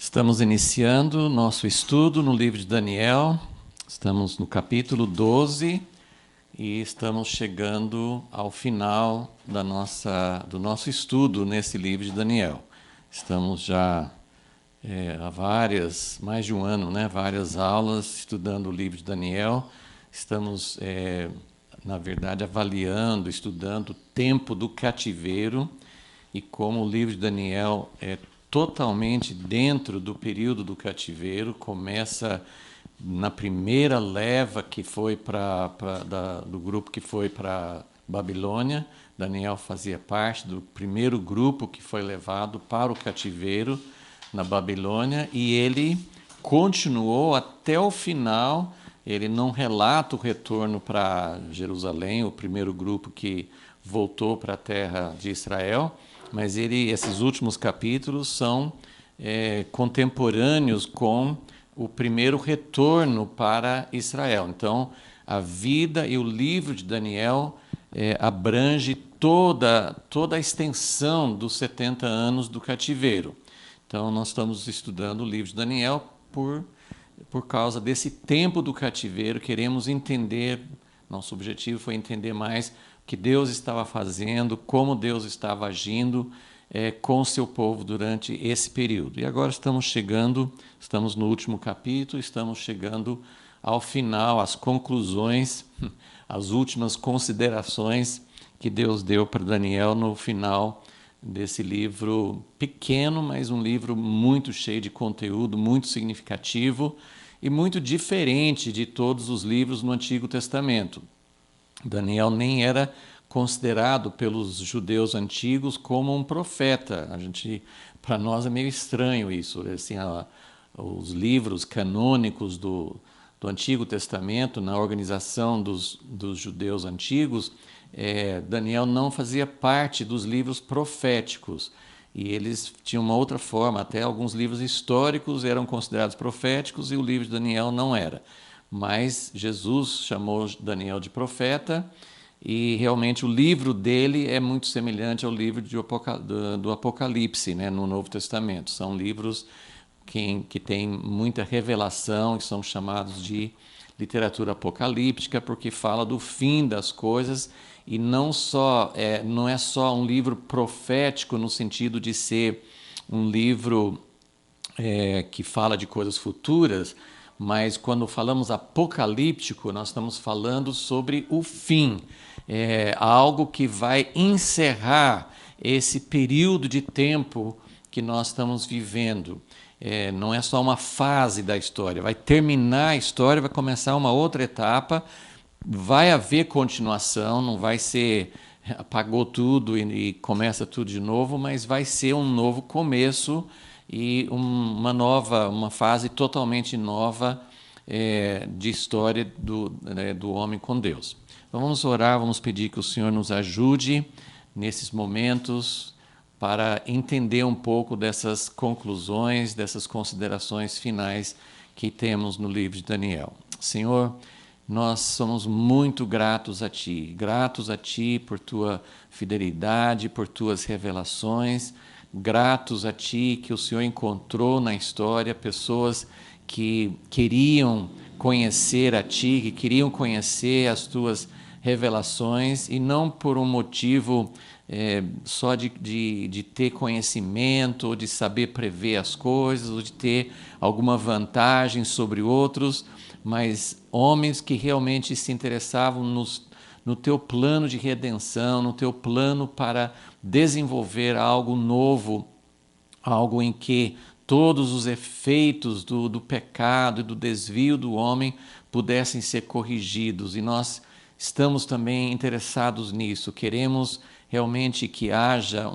Estamos iniciando nosso estudo no livro de Daniel. Estamos no capítulo 12 e estamos chegando ao final do nosso estudo nesse livro de Daniel. Estamos já há mais de um ano, várias aulas estudando o livro de Daniel. Estamos, na verdade, avaliando, estudando o tempo do cativeiro e como o livro de Daniel é totalmente dentro do período do cativeiro. Começa na primeira leva que foi do grupo que foi para Babilônia. Daniel fazia parte do primeiro grupo que foi levado para o cativeiro na Babilônia, e ele continuou até o final. Ele não relata o retorno para Jerusalém, o primeiro grupo que voltou para a terra de Israel, mas esses últimos capítulos são contemporâneos com o primeiro retorno para Israel. Então, a vida e o livro de Daniel abrange toda a extensão dos 70 anos do cativeiro. Então, nós estamos estudando o livro de Daniel por causa desse tempo do cativeiro. Queremos entender, nosso objetivo foi entender mais o que Deus estava fazendo, como Deus estava agindo com o seu povo durante esse período. E agora estamos no último capítulo, estamos chegando ao final, às conclusões, às últimas considerações que Deus deu para Daniel no final desse livro pequeno, mas um livro muito cheio de conteúdo, muito significativo e muito diferente de todos os livros no Antigo Testamento. Daniel nem era considerado pelos judeus antigos como um profeta. Para nós é meio estranho isso. Assim, os livros canônicos do Antigo Testamento, na organização dos judeus antigos, Daniel não fazia parte dos livros proféticos. E eles tinham uma outra forma. Até alguns livros históricos eram considerados proféticos e o livro de Daniel não era. Mas Jesus chamou Daniel de profeta, e realmente o livro dele é muito semelhante ao livro do Apocalipse, no Novo Testamento. São livros que têm muita revelação, que são chamados de literatura apocalíptica, porque fala do fim das coisas, e não é só um livro profético no sentido de ser um livro que fala de coisas futuras, mas quando falamos apocalíptico, nós estamos falando sobre o fim, algo que vai encerrar esse período de tempo que nós estamos vivendo. Não é só uma fase da história, vai terminar a história, vai começar uma outra etapa, vai haver continuação, não vai ser apagou tudo e começa tudo de novo, mas vai ser um novo começo e uma fase totalmente nova de história do homem com Deus. Então vamos orar, vamos pedir que o Senhor nos ajude nesses momentos para entender um pouco dessas conclusões, dessas considerações finais que temos no livro de Daniel. Senhor, nós somos muito gratos a Ti por Tua fidelidade, por Tuas revelações, gratos a Ti que o Senhor encontrou na história pessoas que queriam conhecer a Ti, que queriam conhecer as Tuas revelações, e não por um motivo só de ter conhecimento, ou de saber prever as coisas, ou de ter alguma vantagem sobre outros, mas homens que realmente se interessavam no Teu plano de redenção, no Teu plano para desenvolver algo novo, algo em que todos os efeitos do pecado e do desvio do homem pudessem ser corrigidos. E nós estamos também interessados nisso. Queremos realmente que haja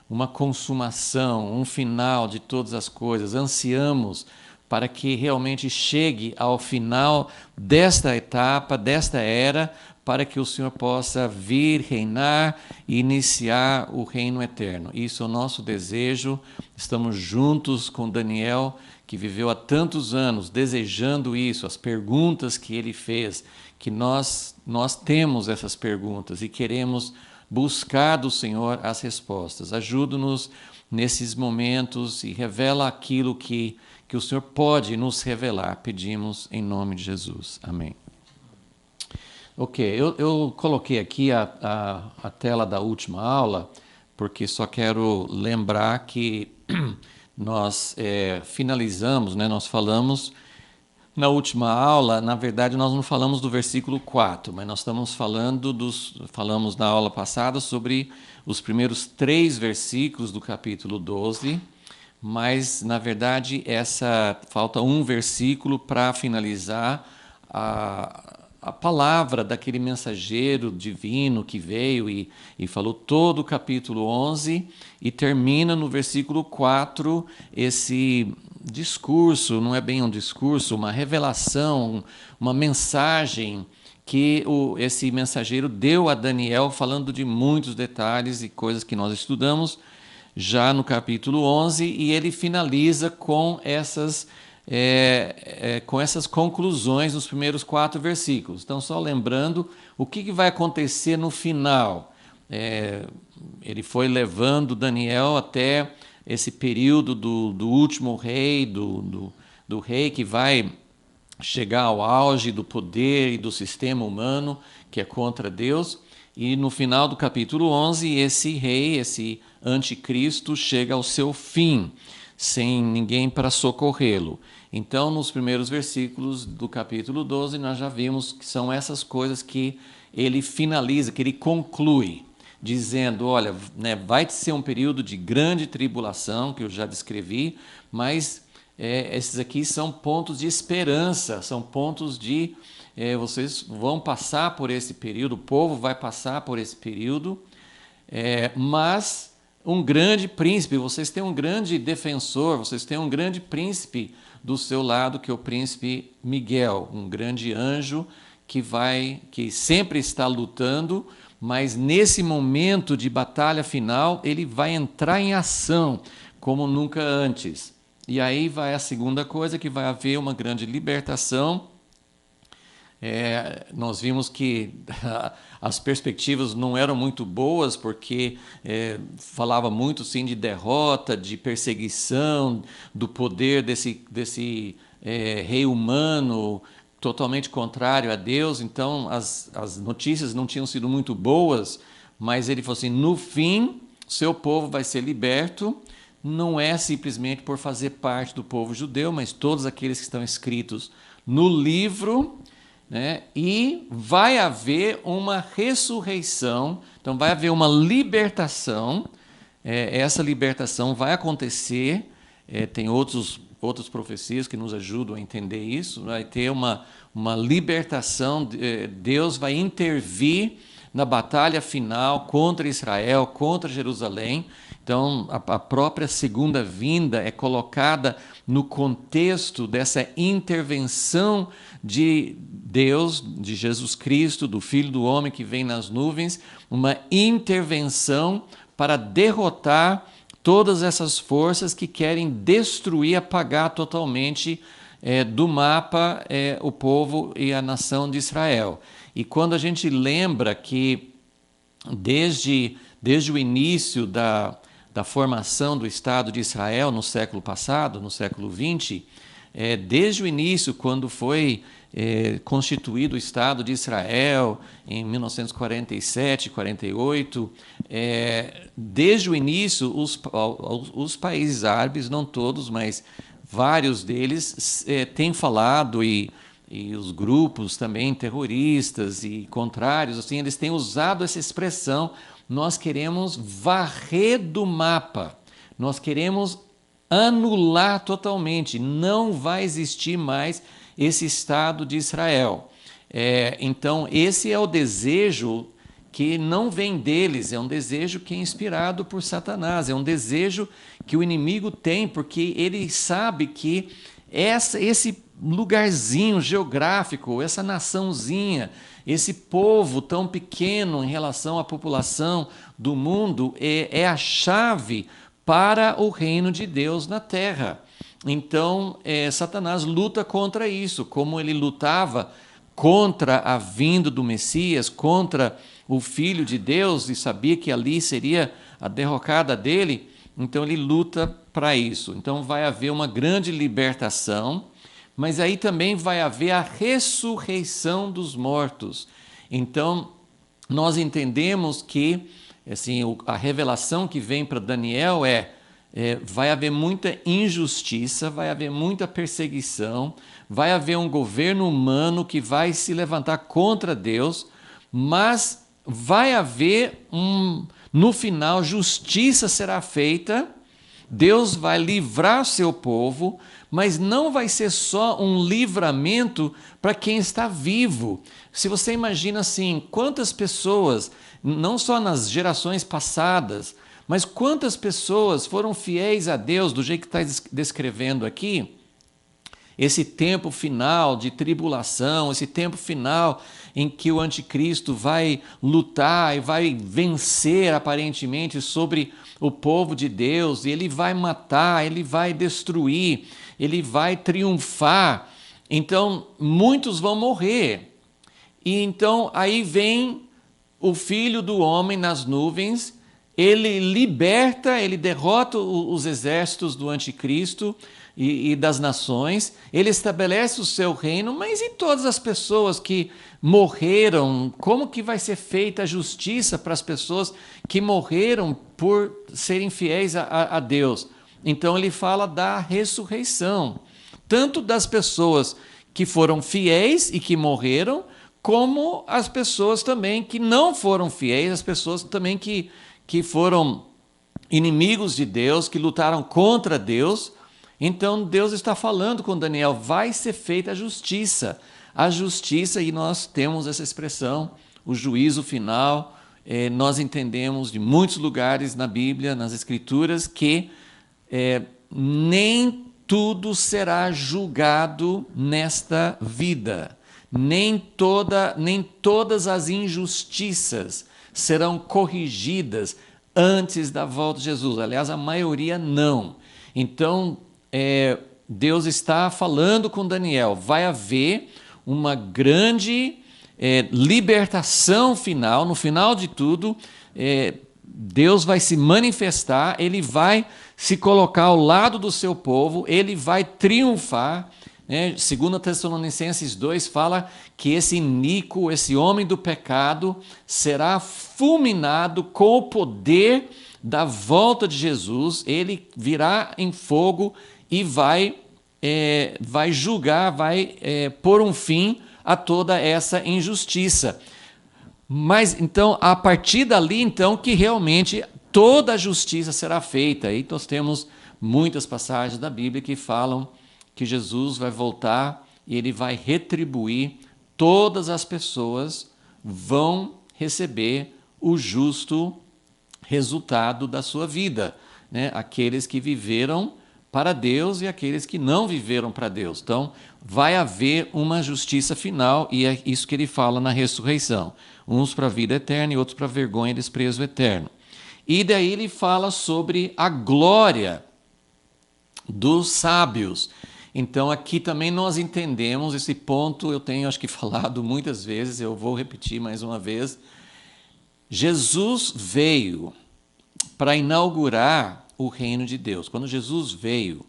uma consumação, um final de todas as coisas. Ansiamos para que realmente chegue ao final desta etapa, desta era, para que o Senhor possa vir, reinar e iniciar o reino eterno. Isso é o nosso desejo. Estamos juntos com Daniel, que viveu há tantos anos desejando isso, as perguntas que ele fez, que nós temos essas perguntas e queremos buscar do Senhor as respostas. Ajuda-nos nesses momentos e revela aquilo que o Senhor pode nos revelar. Pedimos em nome de Jesus. Amém. Ok, eu coloquei aqui a tela da última aula, porque só quero lembrar que nós finalizamos, né, nós falamos na última aula, na verdade nós não falamos do versículo 4, mas nós estamos falamos na aula passada sobre os primeiros 3 versículos do capítulo 12, mas na verdade falta um versículo para finalizar a palavra daquele mensageiro divino que veio e falou todo o capítulo 11 e termina no versículo 4 esse discurso, não é bem um discurso, uma revelação, uma mensagem que esse mensageiro deu a Daniel, falando de muitos detalhes e coisas que nós estudamos já no capítulo 11, e ele finaliza com essas conclusões nos primeiros 4 versículos. Então, só lembrando o que vai acontecer no final. Ele foi levando Daniel até esse período do último rei, do rei que vai chegar ao auge do poder e do sistema humano, que é contra Deus. E no final do capítulo 11, esse rei, esse anticristo, chega ao seu fim, sem ninguém para socorrê-lo. Então, nos primeiros versículos do capítulo 12, nós já vimos que são essas coisas que ele finaliza, que ele conclui, dizendo, olha, né, vai ser um período de grande tribulação, que eu já descrevi, mas esses aqui são pontos de esperança, são pontos de... vocês vão passar por esse período, o povo vai passar por esse período, mas um grande príncipe, vocês têm um grande defensor, vocês têm um grande príncipe do seu lado, que é o príncipe Miguel, um grande anjo que sempre está lutando, mas nesse momento de batalha final, ele vai entrar em ação como nunca antes. E aí vai a segunda coisa, que vai haver uma grande libertação. Nós vimos que as perspectivas não eram muito boas, porque falava muito sim de derrota, de perseguição, do poder desse rei humano totalmente contrário a Deus. Então as notícias não tinham sido muito boas, mas ele falou assim, no fim seu povo vai ser liberto, não é simplesmente por fazer parte do povo judeu, mas todos aqueles que estão escritos no livro, né? E vai haver uma ressurreição, então vai haver uma libertação, essa libertação vai acontecer, tem outras profecias que nos ajudam a entender isso, vai ter uma libertação, Deus vai intervir na batalha final contra Israel, contra Jerusalém. Então, a própria segunda vinda é colocada no contexto dessa intervenção de Deus, de Jesus Cristo, do Filho do Homem que vem nas nuvens, uma intervenção para derrotar todas essas forças que querem destruir, apagar totalmente do mapa o povo e a nação de Israel. E quando a gente lembra que desde o início da formação do Estado de Israel no século passado, no século XX, desde o início, quando foi constituído o Estado de Israel, em 1947, 48, desde o início, os países árabes, não todos, mas vários deles, têm falado, e os grupos também terroristas e contrários, assim, eles têm usado essa expressão: nós queremos varrer do mapa, nós queremos anular totalmente, não vai existir mais esse Estado de Israel. Então, esse é o desejo que não vem deles, é um desejo que é inspirado por Satanás, é um desejo que o inimigo tem, porque ele sabe que esse lugarzinho geográfico, essa naçãozinha, esse povo tão pequeno em relação à população do mundo, é a chave para o reino de Deus na terra. Então, Satanás luta contra isso, como ele lutava contra a vinda do Messias, contra o Filho de Deus e sabia que ali seria a derrocada dele, então ele luta para isso. Então vai haver uma grande libertação, mas aí também vai haver a ressurreição dos mortos. Então nós entendemos que assim, a revelação que vem para Daniel vai haver muita injustiça, vai haver muita perseguição, vai haver um governo humano que vai se levantar contra Deus, mas vai haver no final, justiça será feita, Deus vai livrar seu povo, mas não vai ser só um livramento para quem está vivo. Se você imagina assim, quantas pessoas, não só nas gerações passadas, mas quantas pessoas foram fiéis a Deus, do jeito que está descrevendo aqui, esse tempo final de tribulação, esse tempo final em que o anticristo vai lutar e vai vencer aparentemente sobre o povo de Deus, e ele vai matar, ele vai destruir, ele vai triunfar. Então, muitos vão morrer. E então aí vem o Filho do Homem nas nuvens, ele liberta, ele derrota os exércitos do anticristo e das nações, ele estabelece o seu reino, mas e todas as pessoas que morreram? Como que vai ser feita a justiça para as pessoas que morreram por serem fiéis a Deus? Então ele fala da ressurreição, tanto das pessoas que foram fiéis e que morreram, como as pessoas também que não foram fiéis, as pessoas também que foram inimigos de Deus, que lutaram contra Deus. Então Deus está falando com Daniel, vai ser feita a justiça, e nós temos essa expressão, o juízo final. Nós entendemos de muitos lugares na Bíblia, nas Escrituras, que nem tudo será julgado nesta vida, nem todas as injustiças serão corrigidas antes da volta de Jesus. Aliás, a maioria não. Então, Deus está falando com Daniel, vai haver uma grande libertação final, no final de tudo, Deus vai se manifestar, ele vai se colocar ao lado do seu povo, ele vai triunfar. 2 Tessalonicenses 2 fala que esse iníquo, esse homem do pecado, será fulminado com o poder da volta de Jesus, ele virá em fogo e vai julgar, vai pôr um fim a toda essa injustiça. Mas então, a partir dali, então, que realmente toda a justiça será feita. Aí nós temos muitas passagens da Bíblia que falam que Jesus vai voltar e ele vai retribuir, todas as pessoas vão receber o justo resultado da sua vida, né? Aqueles que viveram para Deus e aqueles que não viveram para Deus. Então, vai haver uma justiça final, e é isso que ele fala na ressurreição. Uns para a vida eterna e outros para a vergonha e desprezo eterno. E daí ele fala sobre a glória dos sábios. Então, aqui também nós entendemos esse ponto, eu tenho acho que falado muitas vezes, eu vou repetir mais uma vez. Jesus veio para inaugurar o reino de Deus. Quando Jesus veio,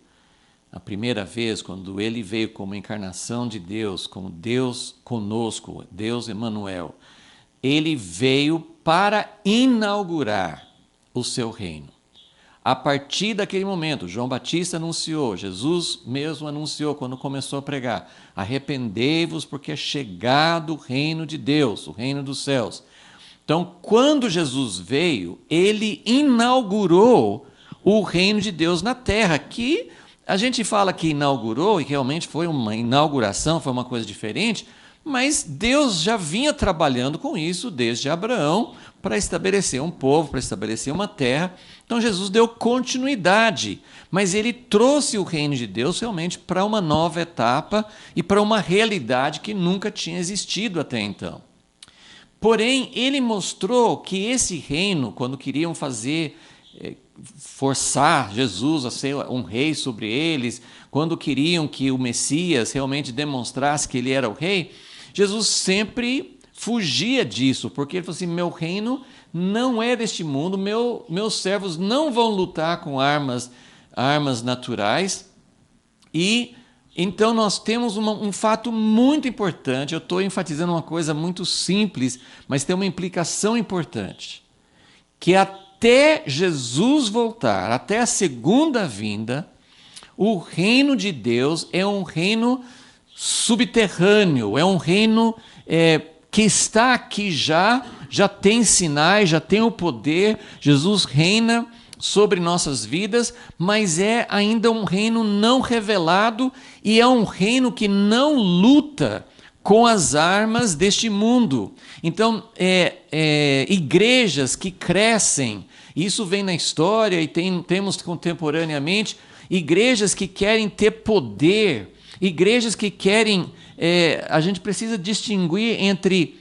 a primeira vez, quando ele veio como encarnação de Deus, como Deus conosco, Deus Emanuel, ele veio para inaugurar o seu reino. A partir daquele momento, João Batista anunciou, Jesus mesmo anunciou quando começou a pregar: arrependei-vos porque é chegado o reino de Deus, o reino dos céus. Então, quando Jesus veio, ele inaugurou o reino de Deus na terra, que a gente fala que inaugurou, e realmente foi uma inauguração, foi uma coisa diferente, mas Deus já vinha trabalhando com isso desde Abraão para estabelecer um povo, para estabelecer uma terra. Então Jesus deu continuidade, mas ele trouxe o reino de Deus realmente para uma nova etapa e para uma realidade que nunca tinha existido até então. Porém, ele mostrou que esse reino, quando queriam forçar Jesus a ser um rei sobre eles, quando queriam que o Messias realmente demonstrasse que ele era o rei, Jesus sempre fugia disso, porque ele falou assim: meu reino não é deste mundo, meus servos não vão lutar com armas naturais. E então nós temos um fato muito importante. Eu estou enfatizando uma coisa muito simples, mas tem uma implicação importante, que até Jesus voltar, até a segunda vinda, o reino de Deus é um reino subterrâneo, é um reino que está aqui já tem sinais, já tem o poder. Jesus reina sobre nossas vidas, mas é ainda um reino não revelado e é um reino que não luta com as armas deste mundo. Então, igrejas que crescem, isso vem na história e temos contemporaneamente, igrejas que querem ter poder, igrejas que querem... a gente precisa distinguir entre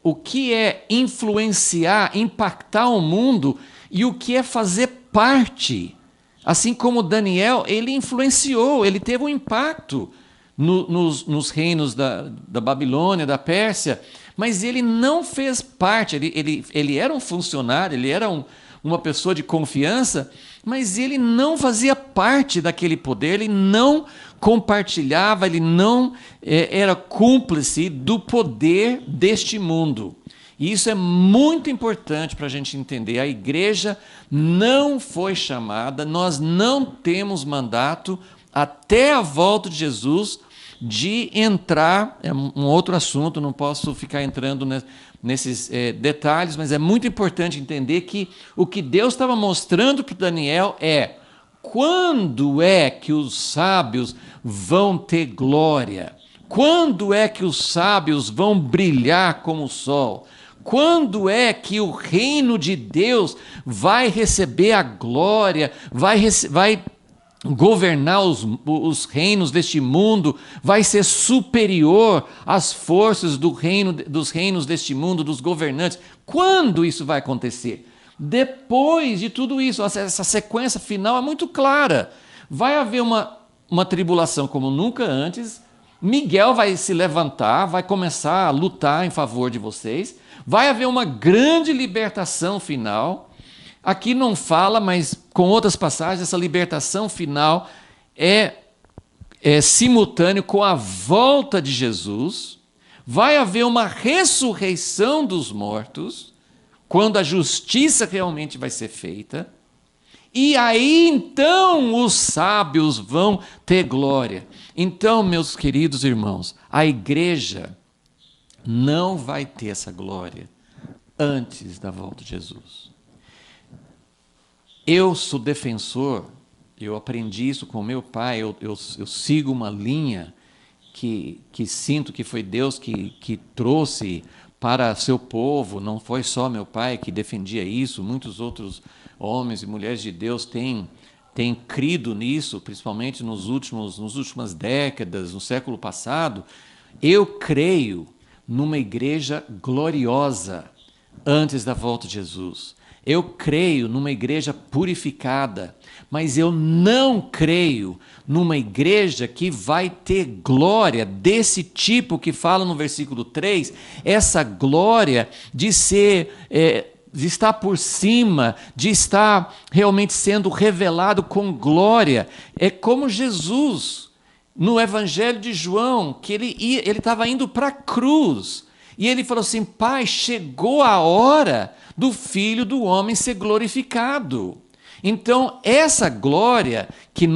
o que é influenciar, impactar o mundo e o que é fazer parte. Assim como Daniel, ele influenciou, ele teve um impacto nos reinos da Babilônia, da Pérsia, mas ele não fez parte, ele era um funcionário, ele era uma pessoa de confiança, mas ele não fazia parte daquele poder, ele não compartilhava, ele não era cúmplice do poder deste mundo. E isso é muito importante para a gente entender. A igreja não foi chamada, nós não temos mandato até a volta de Jesus de entrar, é um outro assunto, não posso ficar entrando nesses detalhes, mas é muito importante entender que o que Deus estava mostrando para Daniel é: quando é que os sábios vão ter glória? Quando é que os sábios vão brilhar como o sol? Quando é que o reino de Deus vai receber a glória, vai governar os reinos deste mundo, vai ser superior às forças dos reinos deste mundo, dos governantes? Quando isso vai acontecer? Depois de tudo isso, essa sequência final é muito clara. Vai haver uma tribulação como nunca antes, Miguel vai se levantar, vai começar a lutar em favor de vocês, vai haver uma grande libertação final. Aqui não fala, mas com outras passagens, essa libertação final é simultâneo com a volta de Jesus. Vai haver uma ressurreição dos mortos, quando a justiça realmente vai ser feita. E aí, então, os sábios vão ter glória. Então, meus queridos irmãos, a igreja não vai ter essa glória antes da volta de Jesus. Eu sou defensor, eu aprendi isso com meu pai, eu sigo uma linha que sinto que foi Deus que trouxe para seu povo. Não foi só meu pai que defendia isso, muitos outros homens e mulheres de Deus têm crido nisso, principalmente nas últimas décadas, no século passado. Eu creio numa igreja gloriosa antes da volta de Jesus. Eu creio numa igreja purificada, mas eu não creio numa igreja que vai ter glória desse tipo que fala no versículo 3, essa glória de ser... de estar por cima, de estar realmente sendo revelado com glória. É como Jesus, no Evangelho de João, que ele estava indo para a cruz, e ele falou assim: Pai, chegou a hora do Filho do Homem ser glorificado. Então, essa glória que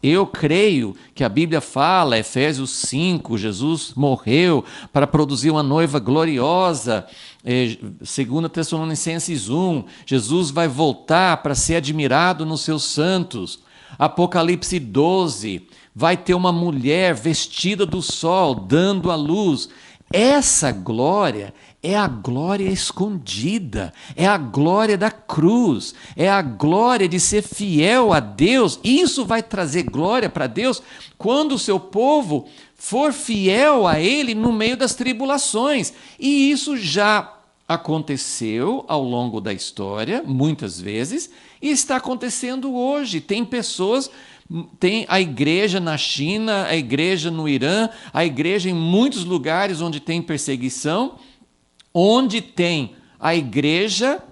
eu creio que a Bíblia fala, Efésios 5, Jesus morreu para produzir uma noiva gloriosa. 2 Tessalonicenses 1, Jesus vai voltar para ser admirado nos seus santos. Apocalipse 12, vai ter uma mulher vestida do sol, dando a luz. Essa glória é a glória escondida, é a glória da cruz, é a glória de ser fiel a Deus. Isso vai trazer glória para Deus quando o seu povo for fiel a Ele no meio das tribulações. E isso já aconteceu ao longo da história, muitas vezes, e está acontecendo hoje. Tem pessoas, tem a igreja na China, a igreja no Irã, a igreja em muitos lugares onde tem perseguição, onde tem a igreja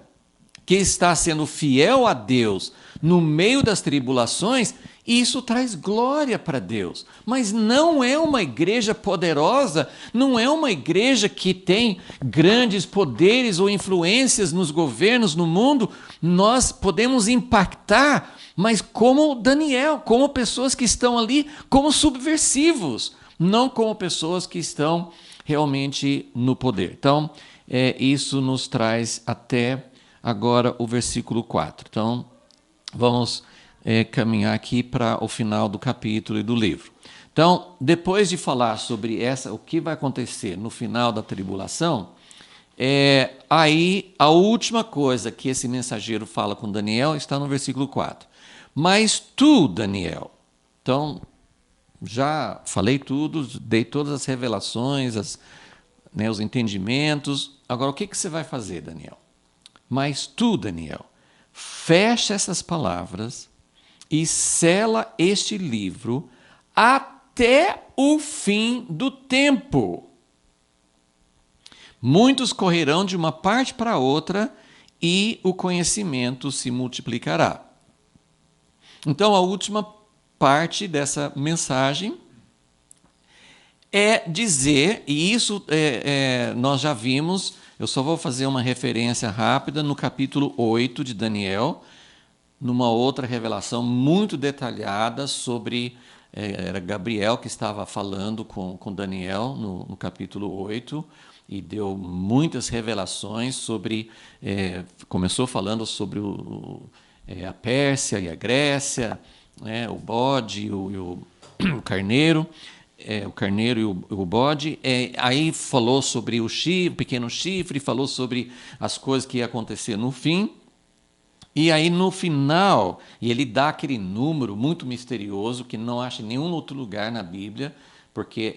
que está sendo fiel a Deus no meio das tribulações, isso traz glória para Deus. Mas não é uma igreja poderosa, não é uma igreja que tem grandes poderes ou influências nos governos, no mundo. Nós podemos impactar, mas como Daniel, como pessoas que estão ali como subversivos, não como pessoas que estão realmente no poder. Então, isso nos traz até agora o versículo 4. Então, vamos caminhar aqui para o final do capítulo e do livro. Então, depois de falar sobre o que vai acontecer no final da tribulação, aí a última coisa que esse mensageiro fala com Daniel está no versículo 4. Mas tu, Daniel, então, já falei tudo, dei todas as revelações, os entendimentos. Agora, o que você vai fazer, Daniel? Mas tu, Daniel, fecha essas palavras e sela este livro até o fim do tempo. Muitos correrão de uma parte para outra e o conhecimento se multiplicará. Então, a última parte dessa mensagem é dizer, e isso nós já vimos, eu só vou fazer uma referência rápida no capítulo 8 de Daniel, numa outra revelação muito detalhada sobre, era Gabriel que estava falando com Daniel no capítulo 8, e deu muitas revelações sobre, começou falando sobre a Pérsia e a Grécia, o bode e o carneiro, o carneiro e o bode, aí falou sobre o pequeno chifre, falou sobre as coisas que iam acontecer no fim, e aí no final, e ele dá aquele número muito misterioso que não acha em nenhum outro lugar na Bíblia, porque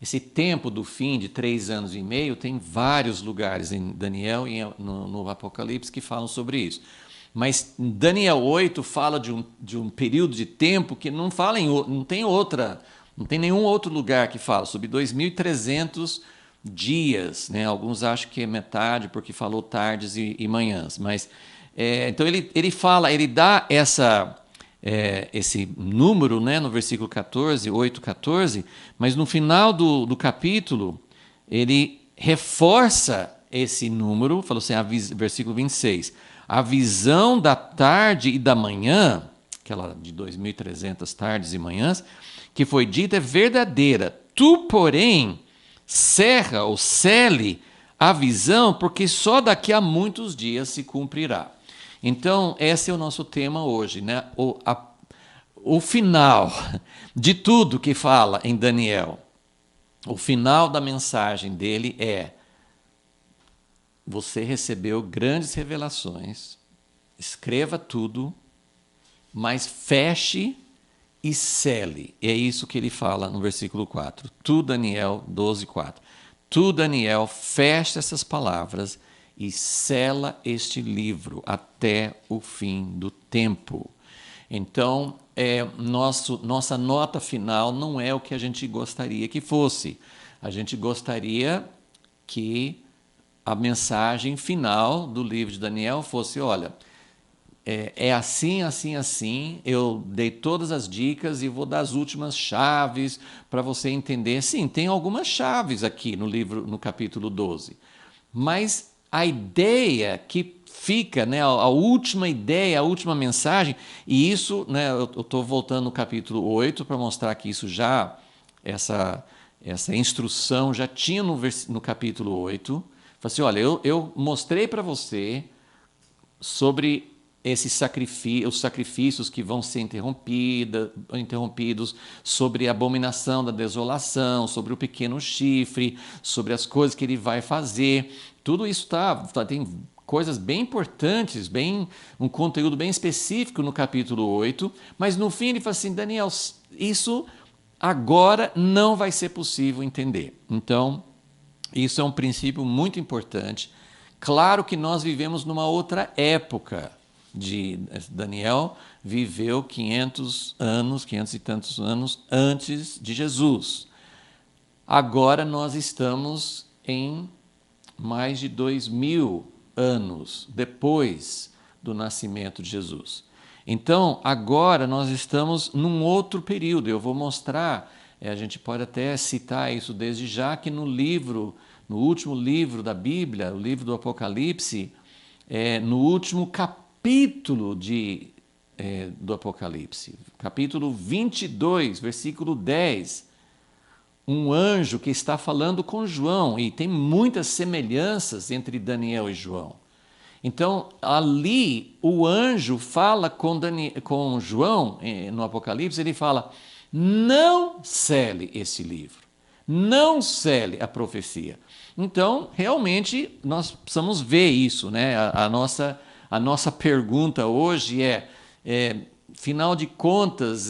esse tempo do fim de 3 anos e meio tem vários lugares em Daniel e no Apocalipse que falam sobre isso. Mas Daniel 8 fala de um período de tempo que não tem nenhum outro lugar que fala, sobre 2.300 dias, né? Alguns acham que é metade, porque falou tardes e manhãs. Mas, então ele dá esse número, né, no versículo 14, 8:14, mas no final do capítulo, ele reforça esse número, falou assim, versículo 26, a visão da tarde e da manhã, aquela de 2.300 tardes e manhãs, que foi dita é verdadeira. Tu, porém, cerra ou cele a visão, porque só daqui a muitos dias se cumprirá. Então, esse é o nosso tema hoje, né? O final de tudo que fala em Daniel, o final da mensagem dele é: você recebeu grandes revelações, escreva tudo, mas feche e cele. É isso que ele fala no versículo 4. Tu, Daniel 12:4. Tu, Daniel, fecha essas palavras e sela este livro até o fim do tempo. Então, nossa nota final não é o que a gente gostaria que fosse. A gente gostaria que a mensagem final do livro de Daniel fosse: olha, é assim, assim, assim, eu dei todas as dicas e vou dar as últimas chaves para você entender. Sim, tem algumas chaves aqui no livro, no capítulo 12, mas a ideia que fica, né, a última ideia, a última mensagem, e isso, né, eu estou voltando no capítulo 8 para mostrar que isso já, essa instrução já tinha no capítulo 8. Falei assim, olha, eu mostrei para você sobre os sacrifícios que vão ser interrompidos, sobre a abominação da desolação, sobre o pequeno chifre, sobre as coisas que ele vai fazer. Tudo isso tem coisas bem importantes, um conteúdo bem específico no capítulo 8, mas no fim ele fala assim, Daniel, isso agora não vai ser possível entender. Então, Isso é um princípio muito importante. Claro que nós vivemos numa outra época. Daniel viveu 500 anos, 500 e tantos anos antes de Jesus. Agora nós estamos em mais de 2000 anos depois do nascimento de Jesus. Então, agora nós estamos num outro período. Eu vou mostrar, a gente pode até citar isso desde já, que no último livro da Bíblia, o livro do Apocalipse, no último capítulo do Apocalipse, capítulo 22, versículo 10, um anjo que está falando com João, e tem muitas semelhanças entre Daniel e João. Então, ali, o anjo fala com João, no Apocalipse, ele fala, não cele esse livro, não cele a profecia. Então, realmente, nós precisamos ver isso, né? A nossa pergunta hoje afinal de contas,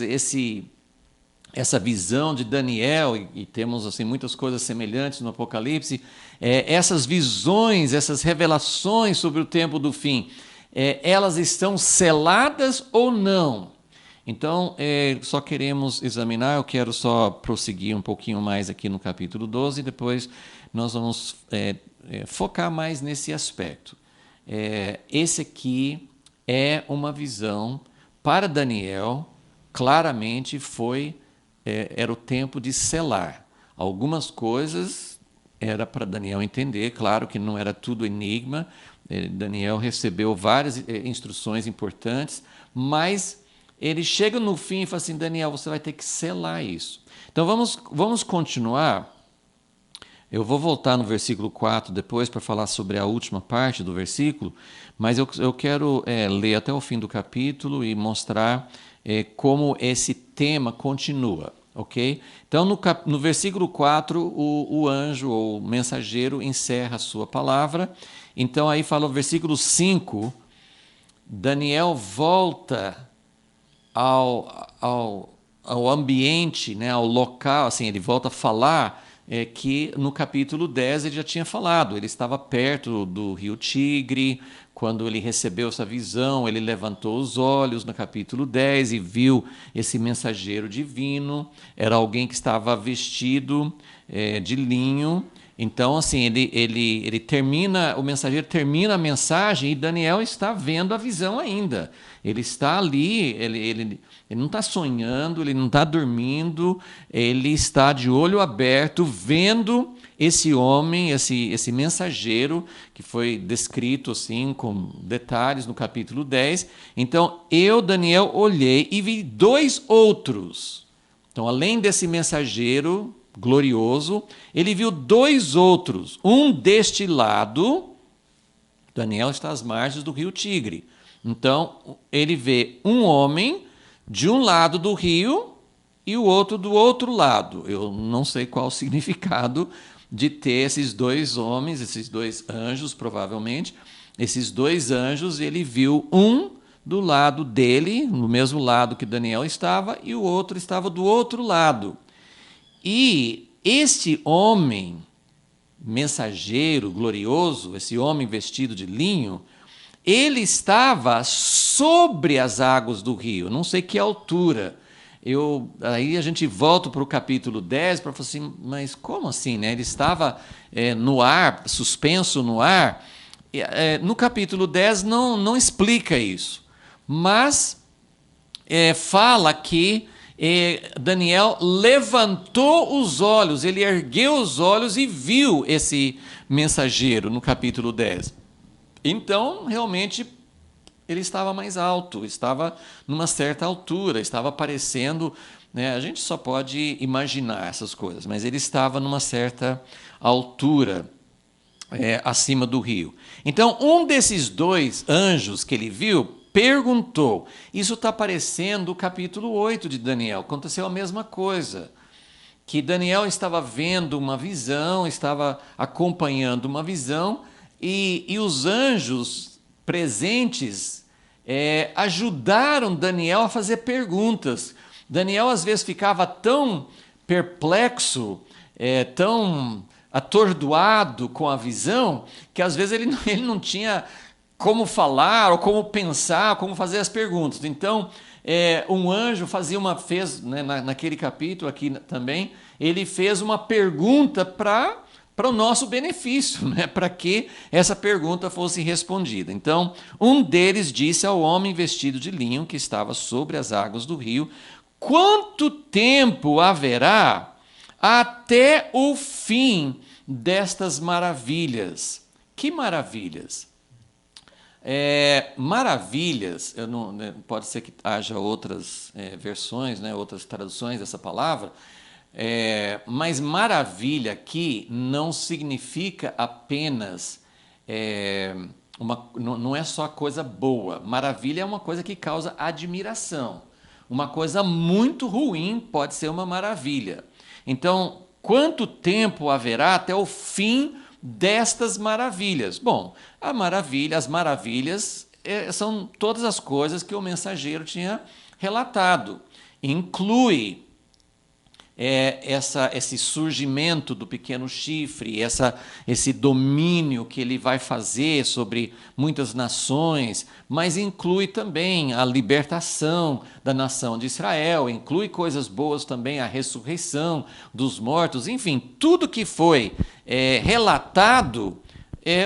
essa visão de Daniel, e temos assim muitas coisas semelhantes no Apocalipse, essas visões, essas revelações sobre o tempo do fim, elas estão seladas ou não? Então, só queremos examinar, eu quero só prosseguir um pouquinho mais aqui no capítulo 12, e depois nós vamos focar mais nesse aspecto. Esse aqui é uma visão para Daniel, claramente era o tempo de selar. Algumas coisas era para Daniel entender, claro que não era tudo enigma, Daniel recebeu várias instruções importantes, mas ele chega no fim e fala assim, Daniel, você vai ter que selar isso. Então vamos continuar. Eu vou voltar no versículo 4 depois para falar sobre a última parte do versículo, mas eu quero ler até o fim do capítulo e mostrar como esse tema continua, ok? Então, no versículo 4, o anjo ou mensageiro encerra a sua palavra. Então, aí fala o versículo 5, Daniel volta ao ambiente, né, ao local, assim, ele volta a falar que no capítulo 10 ele já tinha falado, ele estava perto do rio Tigre, quando ele recebeu essa visão, ele levantou os olhos no capítulo 10 e viu esse mensageiro divino, era alguém que estava vestido de linho. Então, assim, ele termina, o mensageiro termina a mensagem e Daniel está vendo a visão ainda. Ele está ali, ele não está sonhando, ele não está dormindo, ele está de olho aberto, vendo esse homem, esse mensageiro, que foi descrito assim, com detalhes no capítulo 10. Então, eu, Daniel, olhei e vi dois outros. Então, além desse mensageiro glorioso, ele viu dois outros, um deste lado, Daniel está às margens do rio Tigre. Então, ele vê um homem de um lado do rio e o outro do outro lado. Eu não sei qual o significado de ter esses dois homens, esses dois anjos, provavelmente. Esses dois anjos, ele viu um do lado dele, no mesmo lado que Daniel estava, e o outro estava do outro lado. E este homem mensageiro glorioso, esse homem vestido de linho, ele estava sobre as águas do rio, não sei que altura. Aí a gente volta para o capítulo 10 para falar assim, mas como assim, né? Ele estava no ar, suspenso no ar. No capítulo 10 não explica isso, mas fala que Daniel levantou os olhos, ele ergueu os olhos e viu esse mensageiro no capítulo 10. Então, realmente, ele estava mais alto, estava numa certa altura, estava aparecendo, né, a gente só pode imaginar essas coisas, mas ele estava numa certa altura acima do rio. Então, um desses dois anjos que ele viu perguntou, isso está aparecendo no capítulo 8 de Daniel, aconteceu a mesma coisa, que Daniel estava vendo uma visão, estava acompanhando uma visão, e os anjos presentes ajudaram Daniel a fazer perguntas. Daniel, às vezes, ficava tão perplexo, tão atordoado com a visão, que às vezes ele não tinha como falar, ou como pensar, como fazer as perguntas. Então, um anjo fez, né, naquele capítulo aqui também, ele fez uma pergunta para o nosso benefício, né, para que essa pergunta fosse respondida. Então, um deles disse ao homem vestido de linho que estava sobre as águas do rio: quanto tempo haverá até o fim destas maravilhas? Que maravilhas? Maravilhas, pode ser que haja outras versões, né, outras traduções dessa palavra, mas maravilha aqui não significa apenas, não é só coisa boa. Maravilha é uma coisa que causa admiração. Uma coisa muito ruim pode ser uma maravilha. Então, quanto tempo haverá até o fim destas maravilhas? Bom, as maravilhas são todas as coisas que o mensageiro tinha relatado. Inclui esse surgimento do pequeno chifre, esse domínio que ele vai fazer sobre muitas nações, mas inclui também a libertação da nação de Israel, inclui coisas boas também, a ressurreição dos mortos, enfim, tudo que foi relatado,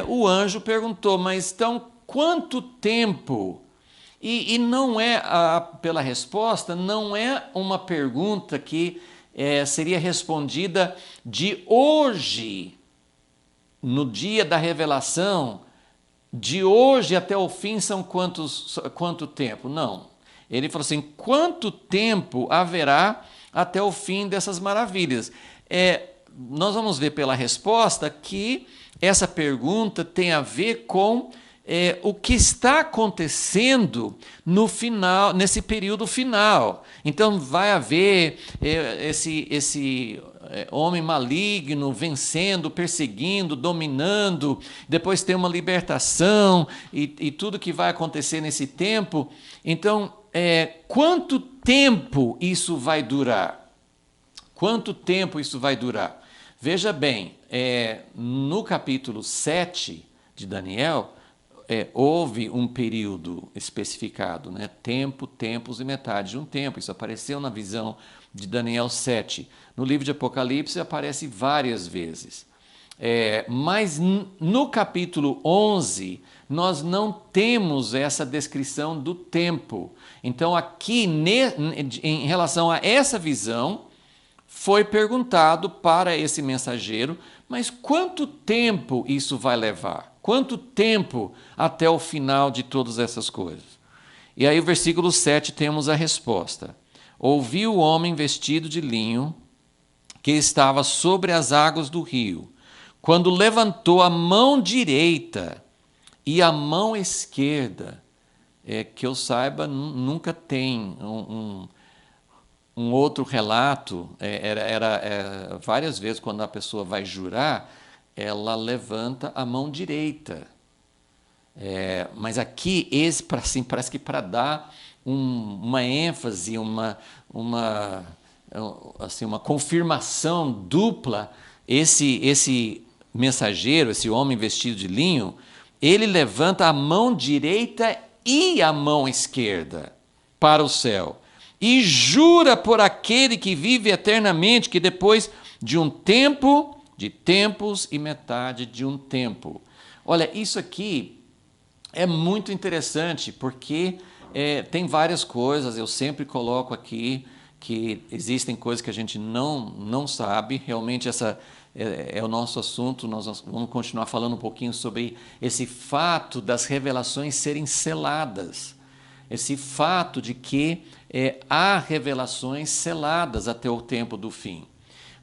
o anjo perguntou, mas então quanto tempo? E não pela resposta, não é uma pergunta que seria respondida de hoje, no dia da revelação, de hoje até o fim são quanto tempo? Não. Ele falou assim, quanto tempo haverá até o fim dessas maravilhas? Nós vamos ver pela resposta que essa pergunta tem a ver com o que está acontecendo no final, nesse período final. Então vai haver esse homem maligno vencendo, perseguindo, dominando, depois tem uma libertação e tudo que vai acontecer nesse tempo. Então, quanto tempo isso vai durar? Quanto tempo isso vai durar? Veja bem, no capítulo 7 de Daniel, houve um período especificado, né? Tempo, tempos e metade de um tempo. Isso apareceu na visão de Daniel 7. No livro de Apocalipse aparece várias vezes. Mas no capítulo 11, nós não temos essa descrição do tempo. Então, aqui, em relação a essa visão, foi perguntado para esse mensageiro, mas quanto tempo isso vai levar? Quanto tempo até o final de todas essas coisas? E aí, o versículo 7, temos a resposta. Ouvi o homem vestido de linho que estava sobre as águas do rio, quando levantou a mão direita e a mão esquerda. Que eu saiba, nunca tem um outro relato. Várias vezes, quando a pessoa vai jurar, ela levanta a mão direita. Mas aqui, parece que para dar uma ênfase, uma confirmação dupla, esse mensageiro, esse homem vestido de linho, ele levanta a mão direita e a mão esquerda para o céu e jura por aquele que vive eternamente, que depois de um tempo, de tempos e metade de um tempo. Olha, isso aqui é muito interessante, porque tem várias coisas, eu sempre coloco aqui que existem coisas que a gente não sabe. Realmente essa é o nosso assunto. Nós vamos continuar falando um pouquinho sobre esse fato das revelações serem seladas, esse fato de que há revelações seladas até o tempo do fim.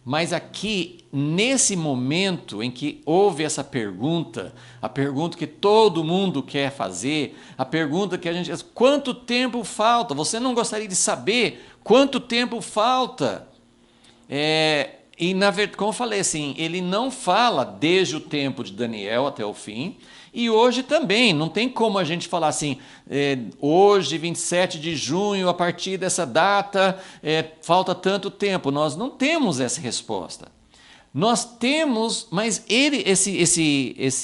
Mas aqui, nesse momento em que houve essa pergunta, a pergunta que todo mundo quer fazer, a pergunta que a gente diz, quanto tempo falta? Você não gostaria de saber quanto tempo falta? E, na verdade, como eu falei, assim, ele não fala desde o tempo de Daniel até o fim, e hoje também, não tem como a gente falar assim, hoje, 27 de junho, a partir dessa data, falta tanto tempo. Nós não temos essa resposta. nós temos, mas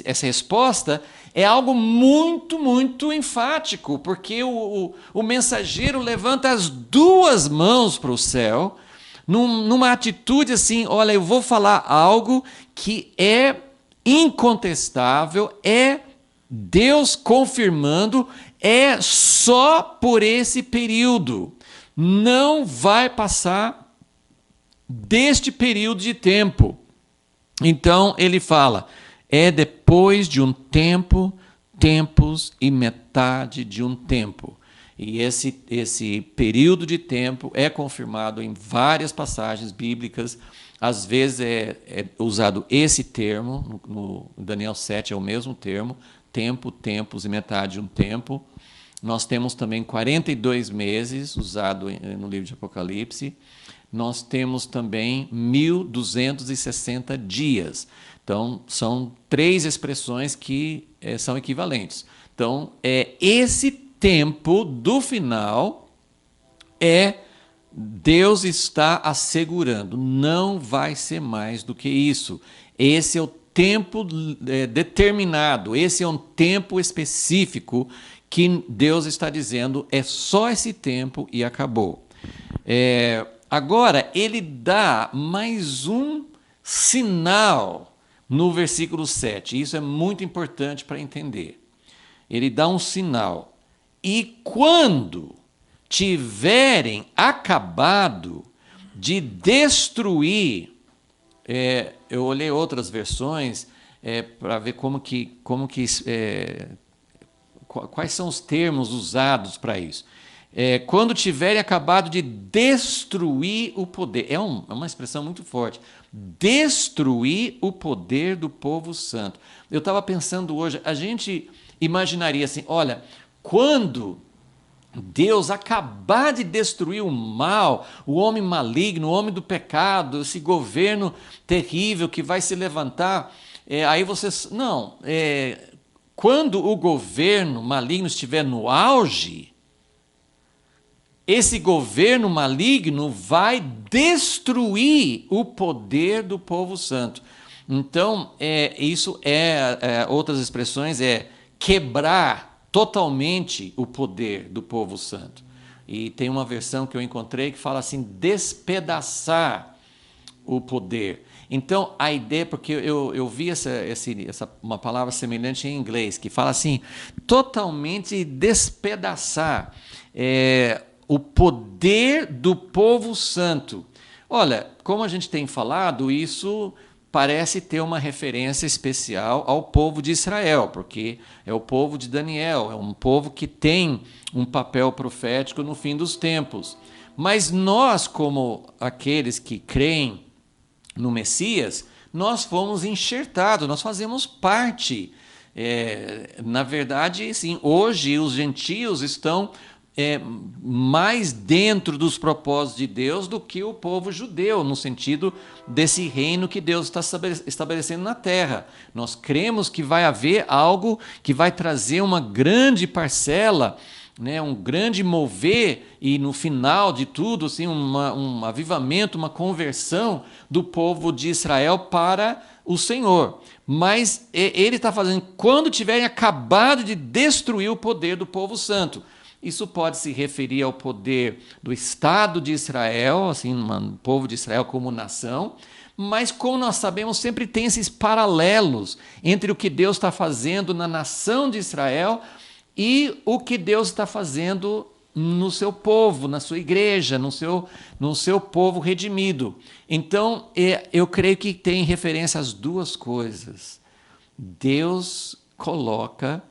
essa resposta é algo muito, muito enfático, porque o mensageiro levanta as duas mãos para o céu, numa atitude assim, olha, eu vou falar algo que é incontestável, é Deus confirmando, é só por esse período. Não vai passar deste período de tempo. Então ele fala, é depois de um tempo, tempos e metade de um tempo. E esse período de tempo é confirmado em várias passagens bíblicas. Às vezes é usado esse termo, no Daniel 7 é o mesmo termo, tempo, tempos e metade de um tempo. Nós temos também 42 meses, usado no livro de Apocalipse. Nós temos também 1.260 dias. Então, são 3 expressões que são equivalentes. Então, esse tempo do final Deus está assegurando, não vai ser mais do que isso. Esse é o tempo determinado, esse é um tempo específico que Deus está dizendo, é só esse tempo e acabou. Agora, ele dá mais um sinal no versículo 7. Isso é muito importante para entender. Ele dá um sinal. E quando tiverem acabado de destruir, eu olhei outras versões para ver quais são os termos usados para isso. Quando tiverem acabado de destruir o poder. É uma expressão muito forte. Destruir o poder do povo santo. Eu estava pensando hoje, a gente imaginaria assim, olha, quando Deus acabar de destruir o mal, o homem maligno, o homem do pecado, esse governo terrível que vai se levantar, aí vocês... Não, quando o governo maligno estiver no auge, esse governo maligno vai destruir o poder do povo santo. Então, outras expressões quebrar totalmente o poder do povo santo. E tem uma versão que eu encontrei que fala assim, despedaçar o poder. Então, a ideia, porque eu vi uma palavra semelhante em inglês, que fala assim, totalmente despedaçar o poder do povo santo. Olha, como a gente tem falado, isso parece ter uma referência especial ao povo de Israel, porque é o povo de Daniel, é um povo que tem um papel profético no fim dos tempos. Mas nós, como aqueles que creem no Messias, nós fomos enxertados, nós fazemos parte. Na verdade, sim, hoje os gentios estão mais dentro dos propósitos de Deus do que o povo judeu, no sentido desse reino que Deus está estabelecendo na terra. Nós cremos que vai haver algo que vai trazer uma grande parcela, um grande mover, e no final de tudo, assim, um avivamento, uma conversão do povo de Israel para o Senhor. Mas ele está fazendo, quando tiverem acabado de destruir o poder do povo santo. Isso pode se referir ao poder do Estado de Israel, assim, o povo de Israel como nação, mas como nós sabemos, sempre tem esses paralelos entre o que Deus está fazendo na nação de Israel e o que Deus está fazendo no seu povo, na sua igreja, no seu povo redimido. Então, eu creio que tem referência às duas coisas. Deus coloca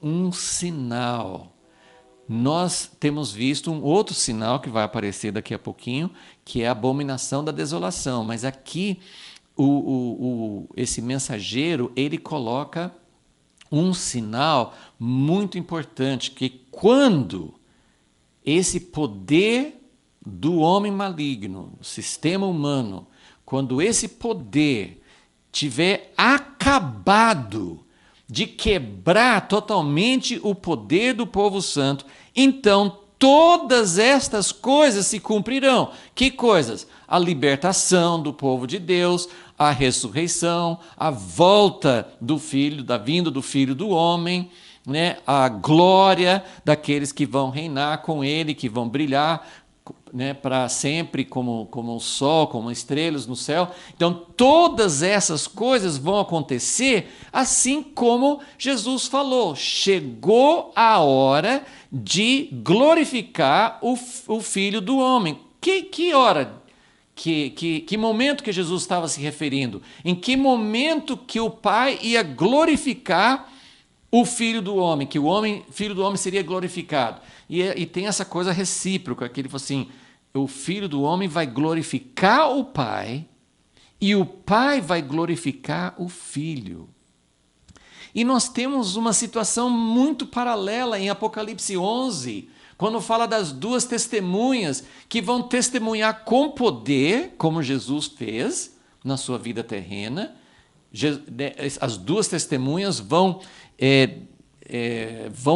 um sinal. Nós temos visto um outro sinal que vai aparecer daqui a pouquinho, que é a abominação da desolação. Mas aqui, esse mensageiro, ele coloca um sinal muito importante, que quando esse poder do homem maligno, do sistema humano, quando esse poder tiver acabado de quebrar totalmente o poder do povo santo, então todas estas coisas se cumprirão. Que coisas? A libertação do povo de Deus, a ressurreição, a volta do Filho, da vinda do Filho do Homem, né? A glória daqueles que vão reinar com Ele, que vão brilhar, né, para sempre como o sol, como estrelas no céu. Então, todas essas coisas vão acontecer assim como Jesus falou. Chegou a hora de glorificar o Filho do Homem. Que hora? Que momento que Jesus estava se referindo? Em que momento que o Pai ia glorificar o Filho do Homem, que Filho do Homem seria glorificado? E tem essa coisa recíproca, que ele falou assim, o Filho do Homem vai glorificar o Pai e o Pai vai glorificar o Filho. E nós temos uma situação muito paralela em Apocalipse 11, quando fala das duas testemunhas que vão testemunhar com poder, como Jesus fez na sua vida terrena. As duas testemunhas vão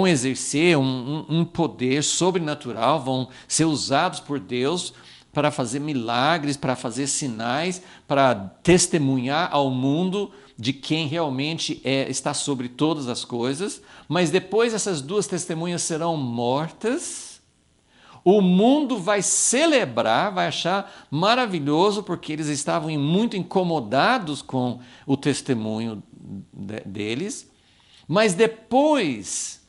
exercer um poder sobrenatural, vão ser usados por Deus para fazer milagres, para fazer sinais, para testemunhar ao mundo de quem realmente está sobre todas as coisas. Mas depois essas duas testemunhas serão mortas. O mundo vai celebrar, vai achar maravilhoso, porque eles estavam muito incomodados com o testemunho deles. Mas depois,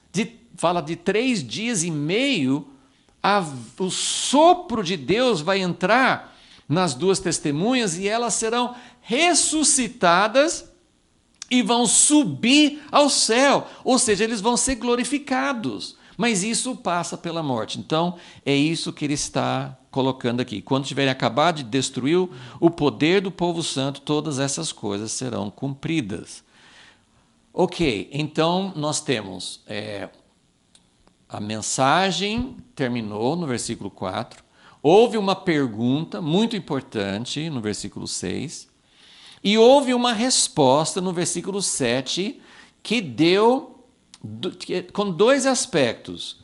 fala de 3 dias e meio, o sopro de Deus vai entrar nas duas testemunhas e elas serão ressuscitadas e vão subir ao céu. Ou seja, eles vão ser glorificados. Mas isso passa pela morte. Então, é isso que ele está colocando aqui. Quando tiverem acabado de destruir o poder do povo santo, todas essas coisas serão cumpridas. Ok, então nós temos a mensagem terminou no versículo 4, houve uma pergunta muito importante no versículo 6, e houve uma resposta no versículo 7 que deu com 2 aspectos.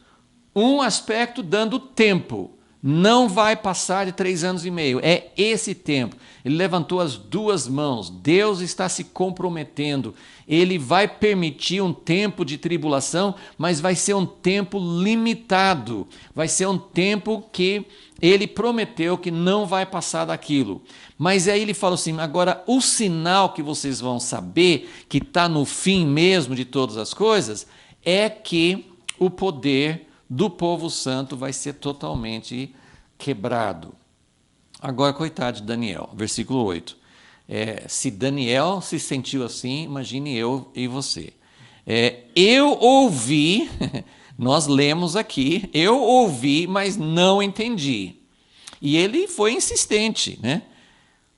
Um aspecto dando tempo. Não vai passar de 3 anos e meio. É esse tempo. Ele levantou as 2 mãos. Deus está se comprometendo. Ele vai permitir um tempo de tribulação, mas vai ser um tempo limitado. Vai ser um tempo que ele prometeu que não vai passar daquilo. Mas aí ele falou assim, agora o sinal que vocês vão saber, que está no fim mesmo de todas as coisas, é que o poder do povo santo vai ser totalmente quebrado. Agora, coitado de Daniel, versículo 8. Se Daniel se sentiu assim, imagine eu e você. Eu ouvi, nós lemos aqui, eu ouvi, mas não entendi. E ele foi insistente, né?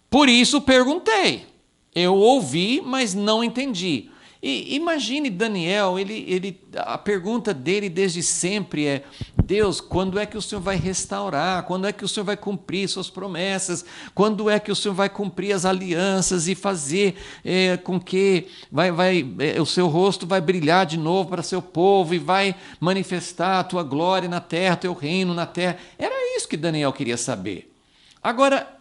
Por isso perguntei. Eu ouvi, mas não entendi. E imagine Daniel, a pergunta dele desde sempre é: Deus, quando é que o Senhor vai restaurar? Quando é que o Senhor vai cumprir suas promessas? Quando é que o Senhor vai cumprir as alianças e fazer com que o seu rosto vai brilhar de novo para seu povo e vai manifestar a tua glória na terra, teu reino na terra? Era isso que Daniel queria saber. Agora,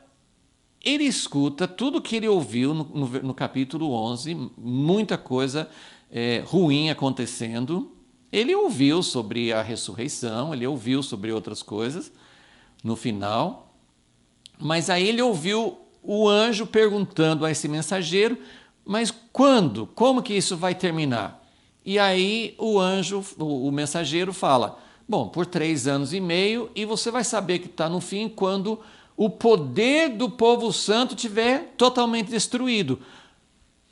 ele escuta tudo que ele ouviu no capítulo 11, muita coisa ruim acontecendo. Ele ouviu sobre a ressurreição, ele ouviu sobre outras coisas no final, mas aí ele ouviu o anjo perguntando a esse mensageiro, mas quando? Como que isso vai terminar? E aí o mensageiro fala, bom, por 3 anos e meio, e você vai saber que está no fim quando o poder do povo santo tiver totalmente destruído.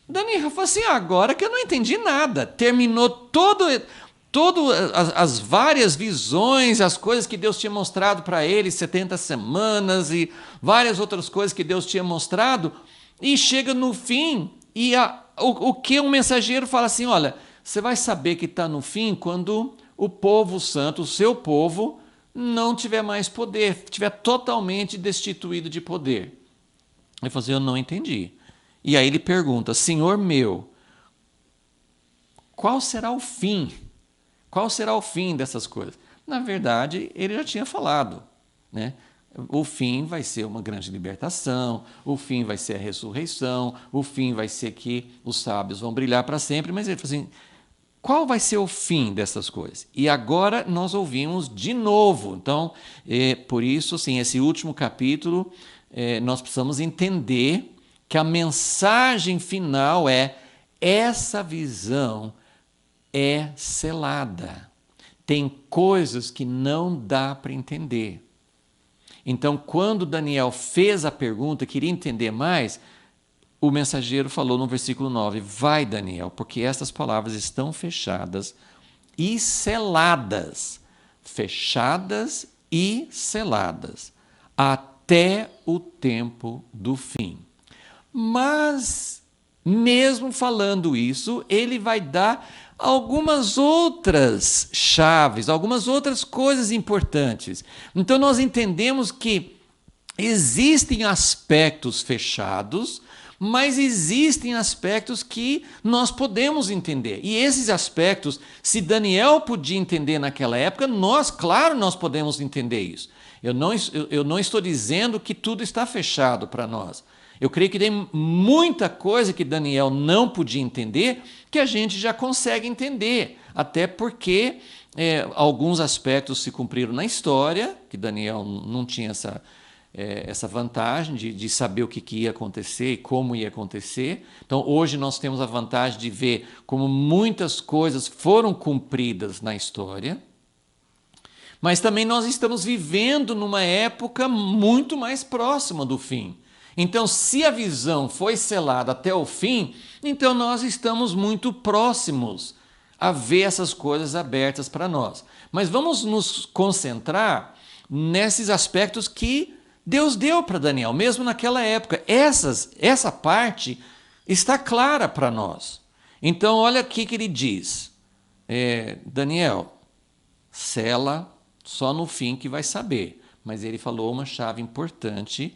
Daniel falou assim, agora que eu não entendi nada. Terminou todo as várias visões, as coisas que Deus tinha mostrado para ele, 70 semanas e várias outras coisas que Deus tinha mostrado, e chega no fim, e o que um mensageiro fala assim, olha, você vai saber que está no fim quando o povo santo, o seu povo, não tiver mais poder, tiver totalmente destituído de poder. Ele falou assim, eu não entendi. E aí ele pergunta, Senhor meu, qual será o fim? Qual será o fim dessas coisas? Na verdade, ele já tinha falado, né? o fim vai ser uma grande libertação, o fim vai ser a ressurreição, o fim vai ser que os sábios vão brilhar para sempre. Mas ele falou assim, qual vai ser o fim dessas coisas? E agora nós ouvimos de novo. Então, por isso, assim, esse último capítulo, nós precisamos entender que a mensagem final é: essa visão é selada. Tem coisas que não dá para entender. Então, quando Daniel fez a pergunta, queria entender mais, o mensageiro falou no versículo 9, vai, Daniel, porque estas palavras estão fechadas e seladas. Fechadas e seladas, até o tempo do fim. Mas, mesmo falando isso, ele vai dar algumas outras chaves, algumas outras coisas importantes. Então, nós entendemos que existem aspectos fechados, mas existem aspectos que nós podemos entender. E esses aspectos, se Daniel podia entender naquela época, claro, nós podemos entender isso. Eu não estou dizendo que tudo está fechado para nós. Eu creio que tem muita coisa que Daniel não podia entender que a gente já consegue entender, até porque alguns aspectos se cumpriram na história, que Daniel não tinha essa vantagem de saber o que ia acontecer e como ia acontecer. Então, hoje nós temos a vantagem de ver como muitas coisas foram cumpridas na história, mas também nós estamos vivendo numa época muito mais próxima do fim. Então, se a visão foi selada até o fim, então nós estamos muito próximos a ver essas coisas abertas para nós. Mas vamos nos concentrar nesses aspectos que Deus deu para Daniel, mesmo naquela época. Essa parte está clara para nós. Então, olha aqui que ele diz. Daniel, sela só no fim que vai saber. Mas ele falou uma chave importante.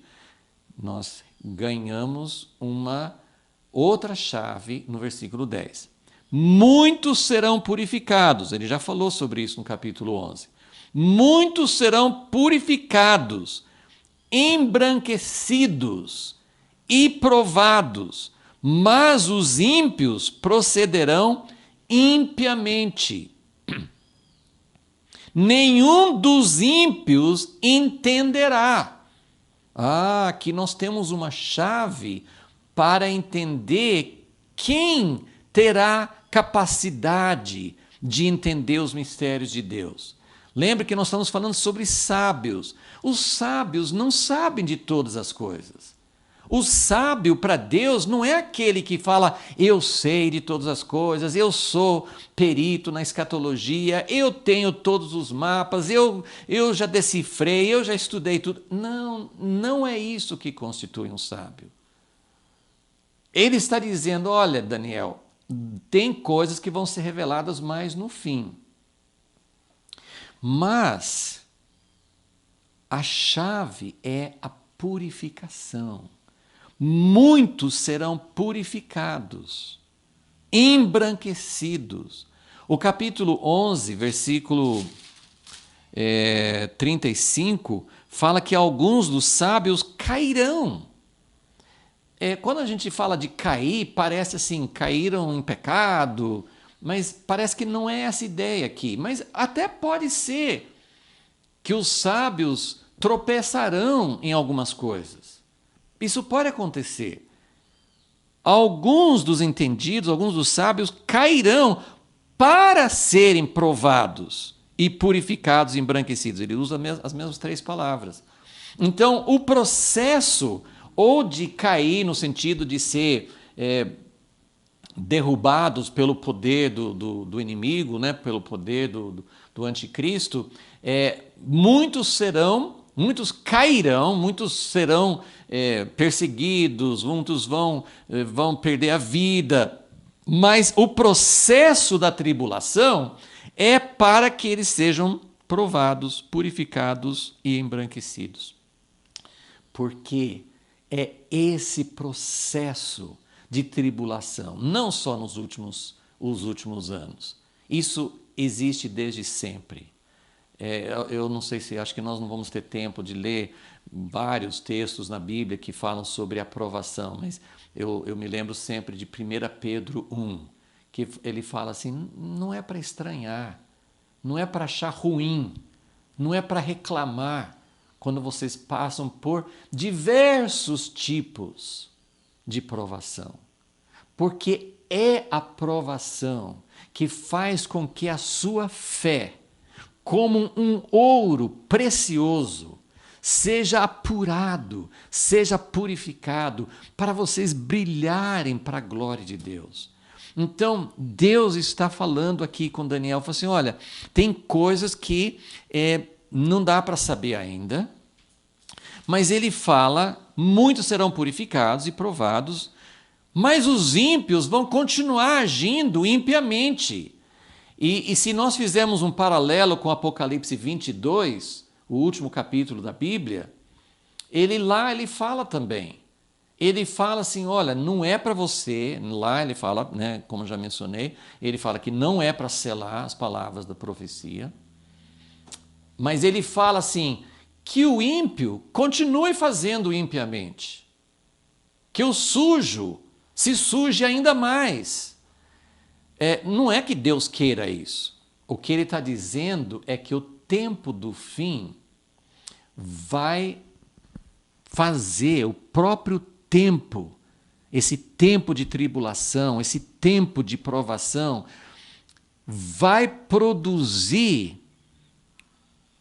Nós ganhamos uma outra chave no versículo 10. Muitos serão purificados. Ele já falou sobre isso no capítulo 11. Muitos serão purificados, embranquecidos e provados, mas os ímpios procederão impiamente. Nenhum dos ímpios entenderá. Aqui nós temos uma chave para entender quem terá capacidade de entender os mistérios de Deus. Lembre que nós estamos falando sobre sábios. Os sábios não sabem de todas as coisas. O sábio para Deus não é aquele que fala, eu sei de todas as coisas, eu sou perito na escatologia, eu tenho todos os mapas, eu já decifrei, eu já estudei tudo. Não, não é isso que constitui um sábio. Ele está dizendo, olha, Daniel, tem coisas que vão ser reveladas mais no fim. Mas a chave é a purificação. Muitos serão purificados, embranquecidos. O capítulo 11, versículo 35, fala que alguns dos sábios cairão. Quando a gente fala de cair, parece assim, caíram em pecado, mas parece que não é essa ideia aqui. Mas até pode ser que os sábios tropeçarão em algumas coisas. Isso pode acontecer. Alguns dos entendidos, alguns dos sábios cairão para serem provados e purificados e embranquecidos. Ele usa as mesmas 3 palavras. Então, o processo, ou de cair no sentido de ser derrubados pelo poder do inimigo, né, pelo poder do anticristo, muitos cairão, muitos serão perseguidos, muitos vão perder a vida. Mas o processo da tribulação é para que eles sejam provados, purificados e embranquecidos. Porque é esse processo de tribulação, não só os últimos anos. Isso existe desde sempre. Eu não sei se, acho que nós não vamos ter tempo de ler vários textos na Bíblia que falam sobre aprovação, mas eu me lembro sempre de 1 Pedro 1, que ele fala assim, não é para estranhar, não é para achar ruim, não é para reclamar quando vocês passam por diversos tipos de provação. Porque é a provação que faz com que a sua fé, como um ouro precioso, seja apurado, seja purificado, para vocês brilharem para a glória de Deus. Então, Deus está falando aqui com Daniel, falou assim, olha, tem coisas que não dá para saber ainda, mas ele fala, muitos serão purificados e provados, mas os ímpios vão continuar agindo impiamente. E se nós fizermos um paralelo com Apocalipse 22, o último capítulo da Bíblia, ele fala também. Ele fala assim, olha, não é para você, lá ele fala, né, como já mencionei, ele fala que não é para selar as palavras da profecia, mas ele fala assim, que o ímpio continue fazendo impiamente, que o sujo se suje ainda mais. Não é que Deus queira isso. O que ele está dizendo é que o tempo do fim vai fazer o próprio tempo, esse tempo de tribulação, esse tempo de provação, vai produzir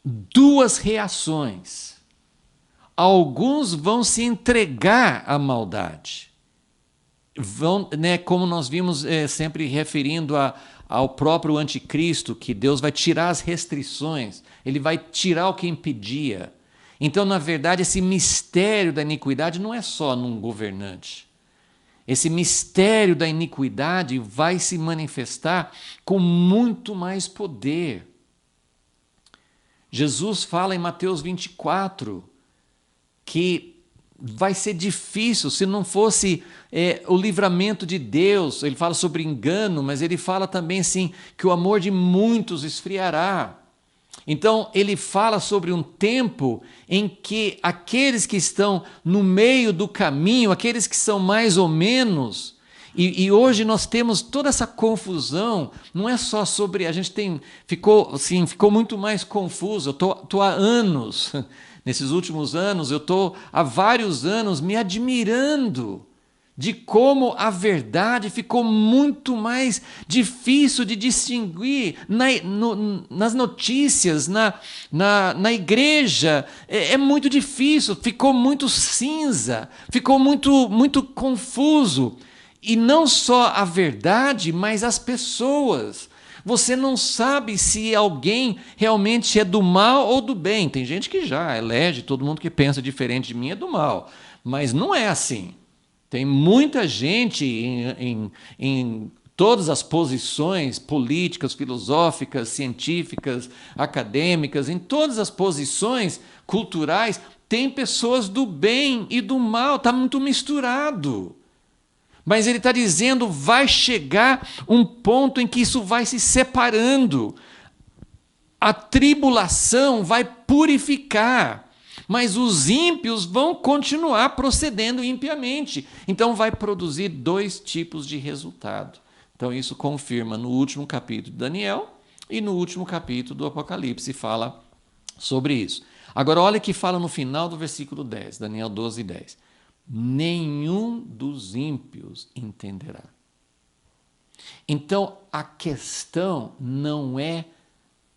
duas reações. Alguns vão se entregar à maldade. Vão, né, como nós vimos sempre referindo ao próprio anticristo, que Deus vai tirar as restrições, ele vai tirar o que impedia. Então, na verdade, esse mistério da iniquidade não é só num governante. Esse mistério da iniquidade vai se manifestar com muito mais poder. Jesus fala em Mateus 24 que vai ser difícil, se não fosse o livramento de Deus. Ele fala sobre engano, mas ele fala também assim, que o amor de muitos esfriará. Então, ele fala sobre um tempo em que aqueles que estão no meio do caminho, aqueles que são mais ou menos, e hoje nós temos toda essa confusão, não é só sobre, ficou muito mais confuso. Eu estou há anos, nesses últimos anos, eu estou há vários anos me admirando de como a verdade ficou muito mais difícil de distinguir nas notícias, na igreja. É muito difícil, ficou muito cinza, ficou muito confuso. E não só a verdade, mas as pessoas. Você não sabe se alguém realmente é do mal ou do bem. Tem gente que já elege, todo mundo que pensa diferente de mim é do mal. Mas não é assim. Tem muita gente em todas as posições políticas, filosóficas, científicas, acadêmicas, em todas as posições culturais, tem pessoas do bem e do mal, está muito misturado. Mas ele está dizendo, vai chegar um ponto em que isso vai se separando. A tribulação vai purificar, mas os ímpios vão continuar procedendo impiamente. Então vai produzir dois tipos de resultado. Então isso confirma no último capítulo de Daniel e no último capítulo do Apocalipse fala sobre isso. Agora olha que fala no final do versículo 10, Daniel 12:10. Nenhum dos ímpios entenderá. Então, a questão não é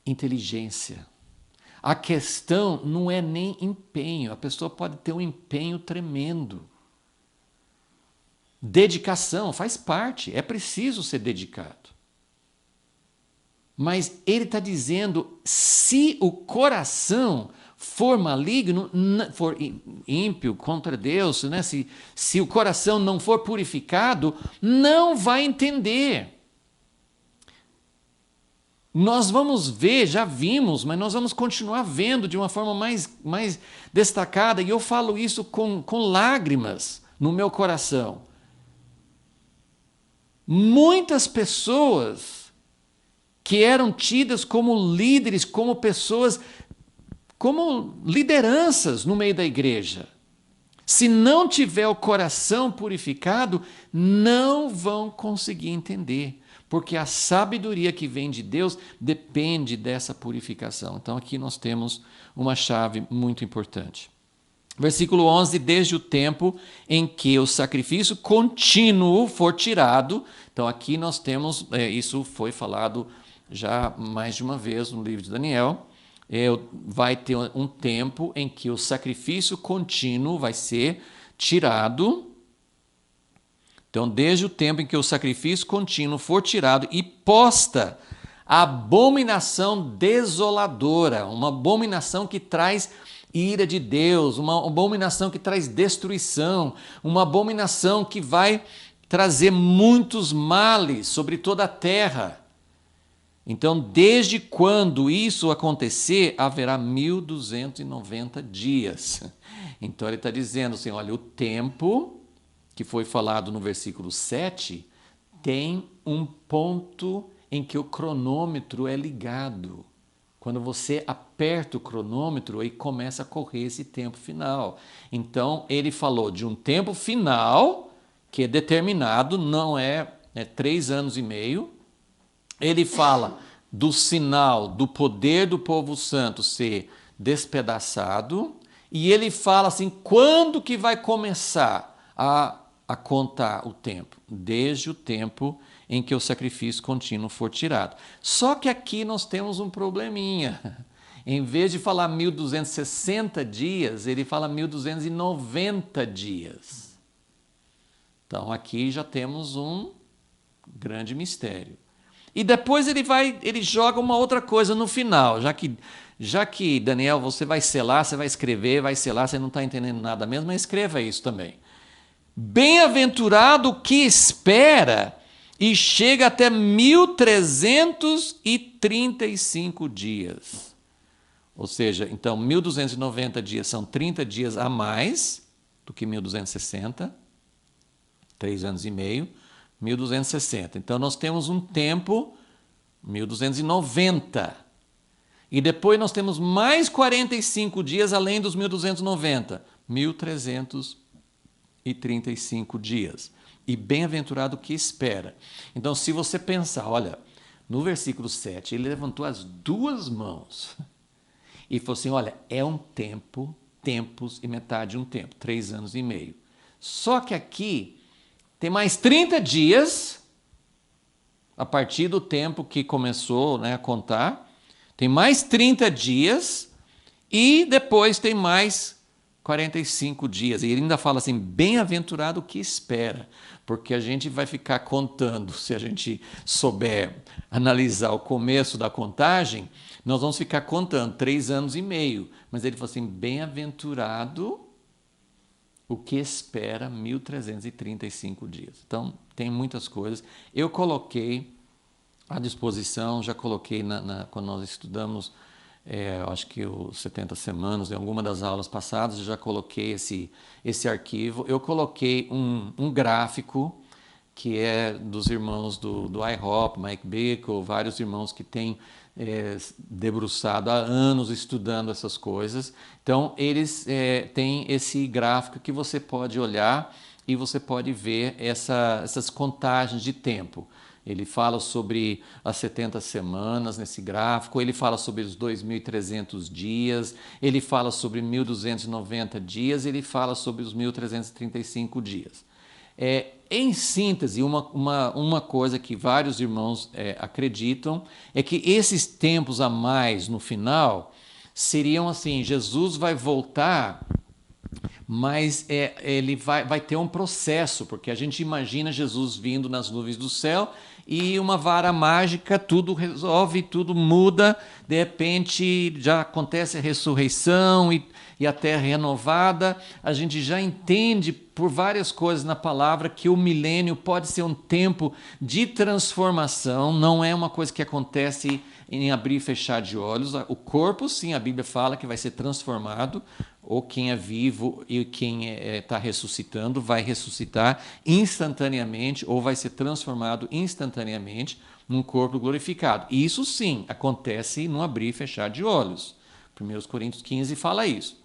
inteligência. A questão não é nem empenho. A pessoa pode ter um empenho tremendo. Dedicação faz parte, é preciso ser dedicado. Mas ele está dizendo, se o coração for maligno, for ímpio contra Deus, né? Se o coração não for purificado, não vai entender. Nós vamos ver, já vimos, mas nós vamos continuar vendo de uma forma mais destacada, e eu falo isso com lágrimas no meu coração. Muitas pessoas que eram tidas como líderes, como pessoas, como lideranças no meio da igreja. Se não tiver o coração purificado, não vão conseguir entender, porque a sabedoria que vem de Deus depende dessa purificação. Então aqui nós temos uma chave muito importante. Versículo 11, desde o tempo em que o sacrifício contínuo for tirado. Então aqui nós temos, isso foi falado já mais de uma vez no livro de Daniel, vai ter um tempo em que o sacrifício contínuo vai ser tirado. Então, desde o tempo em que o sacrifício contínuo for tirado e posta a abominação desoladora, uma abominação que traz ira de Deus, uma abominação que traz destruição, uma abominação que vai trazer muitos males sobre toda a terra. Então, desde quando isso acontecer, haverá 1290 dias. Então, ele está dizendo assim, olha, o tempo que foi falado no versículo 7 tem um ponto em que o cronômetro é ligado. Quando você aperta o cronômetro, aí começa a correr esse tempo final. Então, ele falou de um tempo final, que é determinado, não é 3 anos e meio. Ele fala do sinal do poder do povo santo ser despedaçado, e ele fala assim, quando que vai começar a contar o tempo? Desde o tempo em que o sacrifício contínuo for tirado. Só que aqui nós temos um probleminha. Em vez de falar 1260 dias, ele fala 1290 dias. Então aqui já temos um grande mistério. E depois ele joga uma outra coisa no final, já que Daniel, você vai selar, você vai escrever, vai selar, você não está entendendo nada mesmo, mas escreva isso também. Bem-aventurado o que espera e chega até 1335 dias. Ou seja, então 1290 dias são 30 dias a mais do que 1260, 3 anos e meio. 1260. Então, nós temos um tempo, 1290. E depois nós temos mais 45 dias além dos 1290. 1335 dias. E bem-aventurado o que espera. Então, se você pensar, olha, no versículo 7, ele levantou as 2 mãos e falou assim, olha, é um tempo, tempos e metade de um tempo, 3 anos e meio. Só que aqui tem mais 30 dias, a partir do tempo que começou a contar, tem mais 30 dias e depois tem mais 45 dias. E ele ainda fala assim, bem-aventurado o que espera, porque a gente vai ficar contando, se a gente souber analisar o começo da contagem, nós vamos ficar contando 3 anos e meio. Mas ele falou assim, bem-aventurado o que espera 1335 dias. Então, tem muitas coisas. Eu coloquei à disposição, já coloquei quando nós estudamos, acho que os 70 semanas, em alguma das aulas passadas, eu já coloquei esse arquivo. Eu coloquei um gráfico que é dos irmãos do IHOP, Mike Bickle, vários irmãos que têm debruçado há anos estudando essas coisas. Então, eles têm esse gráfico que você pode olhar e você pode ver essas contagens de tempo. Ele fala sobre as 70 semanas nesse gráfico, ele fala sobre os 2.300 dias, ele fala sobre 1.290 dias, ele fala sobre os 1.335 dias. Em síntese, uma coisa que vários irmãos acreditam é que esses tempos a mais no final seriam assim, Jesus vai voltar, mas ele vai ter um processo, porque a gente imagina Jesus vindo nas nuvens do céu e uma vara mágica, tudo resolve, tudo muda, de repente já acontece a ressurreição e a terra renovada, a gente já entende por várias coisas na palavra que o milênio pode ser um tempo de transformação, não é uma coisa que acontece em abrir e fechar de olhos. O corpo, sim, a Bíblia fala que vai ser transformado, ou quem é vivo e quem está ressuscitando vai ressuscitar instantaneamente, ou vai ser transformado instantaneamente num corpo glorificado. Isso sim acontece no abrir e fechar de olhos. 1 Coríntios 15 fala isso.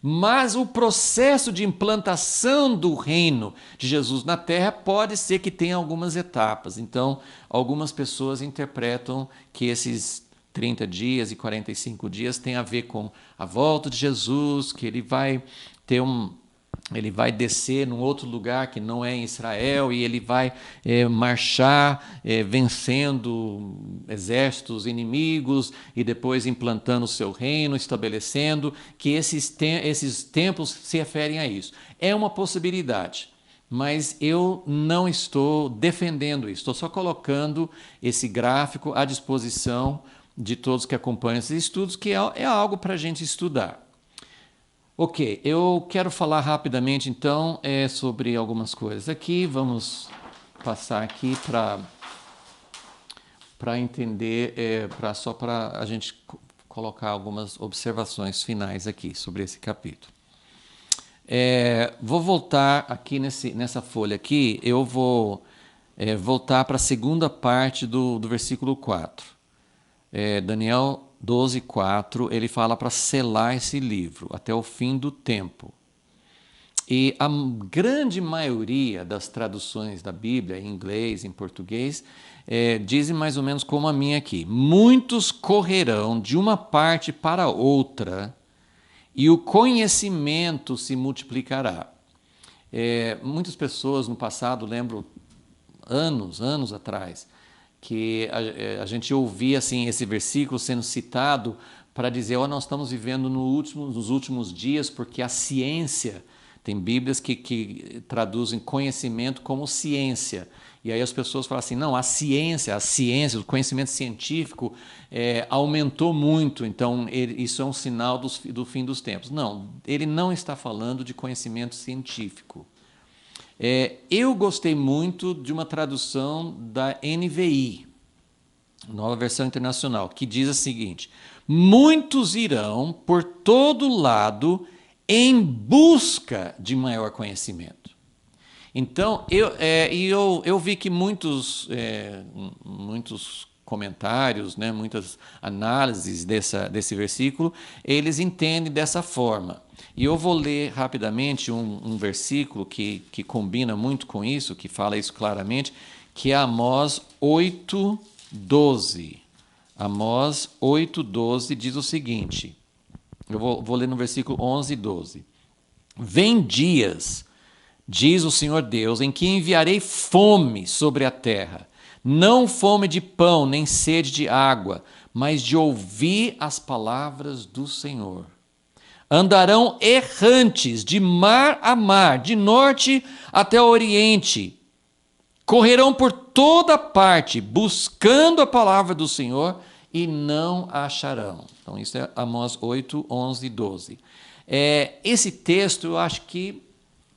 Mas o processo de implantação do reino de Jesus na terra pode ser que tenha algumas etapas. Então, algumas pessoas interpretam que esses 30 dias e 45 dias tem a ver com a volta de Jesus, que ele vai descer num outro lugar que não é em Israel e ele vai marchar vencendo exércitos inimigos e depois implantando o seu reino, estabelecendo que esses tempos se referem a isso. É uma possibilidade, mas eu não estou defendendo isso. Estou só colocando esse gráfico à disposição de todos que acompanham esses estudos, que é algo para a gente estudar. Ok, eu quero falar rapidamente então sobre algumas coisas aqui. Vamos passar aqui para entender, só para a gente colocar algumas observações finais aqui sobre esse capítulo. Vou voltar aqui nessa folha aqui, eu vou voltar para a segunda parte do versículo 4. Daniel 12:4, ele fala para selar esse livro até o fim do tempo. E a grande maioria das traduções da Bíblia, em inglês, em português, dizem mais ou menos como a minha aqui. Muitos correrão de uma parte para outra e o conhecimento se multiplicará. Muitas pessoas no passado, lembro, anos atrás, que a gente ouvia assim, esse versículo sendo citado para dizer, nós estamos vivendo nos últimos dias, porque a ciência, tem Bíblias que traduzem conhecimento como ciência, e aí as pessoas falam assim, não, a ciência, o conhecimento científico aumentou muito, então isso é um sinal do fim dos tempos. Não, ele não está falando de conhecimento científico. Eu gostei muito de uma tradução da NVI, Nova Versão Internacional, que diz o seguinte: muitos irão por todo lado em busca de maior conhecimento. Então, eu vi que muitos comentários, né, muitas análises desse versículo, eles entendem dessa forma. E eu vou ler rapidamente um versículo que combina muito com isso, que fala isso claramente, que é Amós 8:12. Amós 8:12 diz o seguinte, eu vou ler no versículo 11 e 12. Vem dias, diz o Senhor Deus, em que enviarei fome sobre a terra, não fome de pão, nem sede de água, mas de ouvir as palavras do Senhor. Andarão errantes de mar a mar, de norte até o oriente. Correrão por toda parte, buscando a palavra do Senhor, e não a acharão. Então, isso é Amós 8, 11 e 12. Esse texto, eu acho que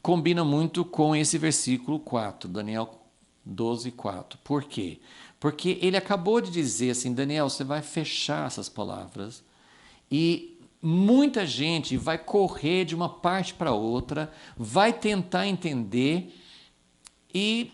combina muito com esse versículo 4, Daniel 12:4. Por quê? Porque ele acabou de dizer assim, Daniel, você vai fechar essas palavras e muita gente vai correr de uma parte para outra, vai tentar entender e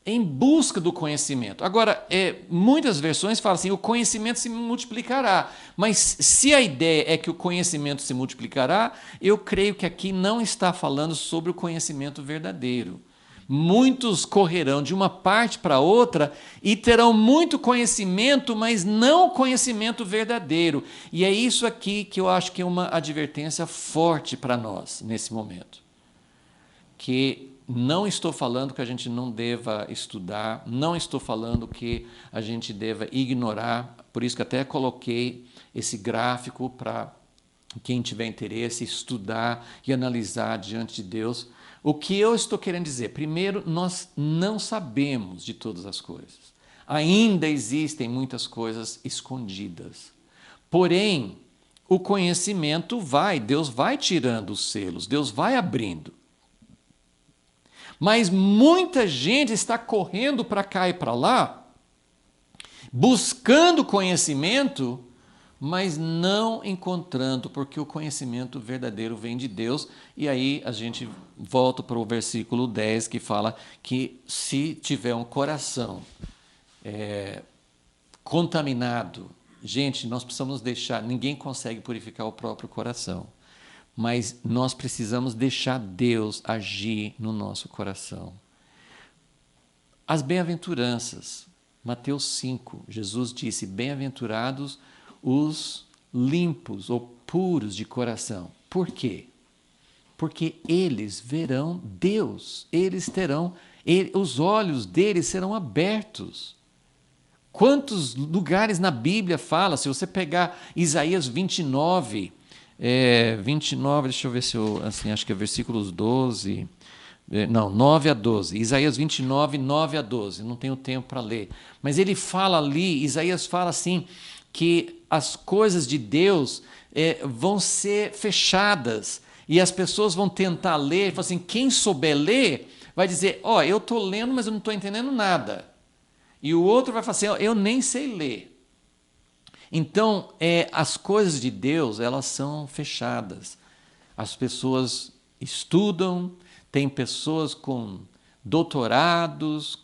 em busca do conhecimento. Agora, muitas versões falam assim, o conhecimento se multiplicará. Mas se a ideia é que o conhecimento se multiplicará, eu creio que aqui não está falando sobre o conhecimento verdadeiro. Muitos correrão de uma parte para outra e terão muito conhecimento, mas não conhecimento verdadeiro. E é isso aqui que eu acho que é uma advertência forte para nós, nesse momento. Que não estou falando que a gente não deva estudar, não estou falando que a gente deva ignorar, por isso que até coloquei esse gráfico para quem tiver interesse estudar e analisar diante de Deus. O que eu estou querendo dizer? Primeiro, nós não sabemos de todas as coisas. Ainda existem muitas coisas escondidas. Porém, o conhecimento Deus vai tirando os selos, Deus vai abrindo. Mas muita gente está correndo para cá e para lá, buscando conhecimento, mas não encontrando, porque o conhecimento verdadeiro vem de Deus. E aí a gente volta para o versículo 10, que fala que se tiver um coração contaminado, gente, nós precisamos deixar, ninguém consegue purificar o próprio coração, mas nós precisamos deixar Deus agir no nosso coração. As bem-aventuranças, Mateus 5, Jesus disse: bem-aventurados os limpos ou puros de coração. Por quê? Porque eles verão Deus, eles terão, os olhos deles serão abertos. Quantos lugares na Bíblia fala, se você pegar Isaías 29, 29, deixa eu ver se eu, assim, acho que é versículos 12, não, 9 a 12, Isaías 29, 9 a 12, não tenho tempo para ler, mas ele fala ali, Isaías fala assim, que as coisas de Deus vão ser fechadas, e as pessoas vão tentar ler, assim, quem souber ler, vai dizer, eu estou lendo, mas eu não estou entendendo nada. E o outro vai falar assim, eu nem sei ler. Então, as coisas de Deus, elas são fechadas. As pessoas estudam, tem pessoas com doutorados,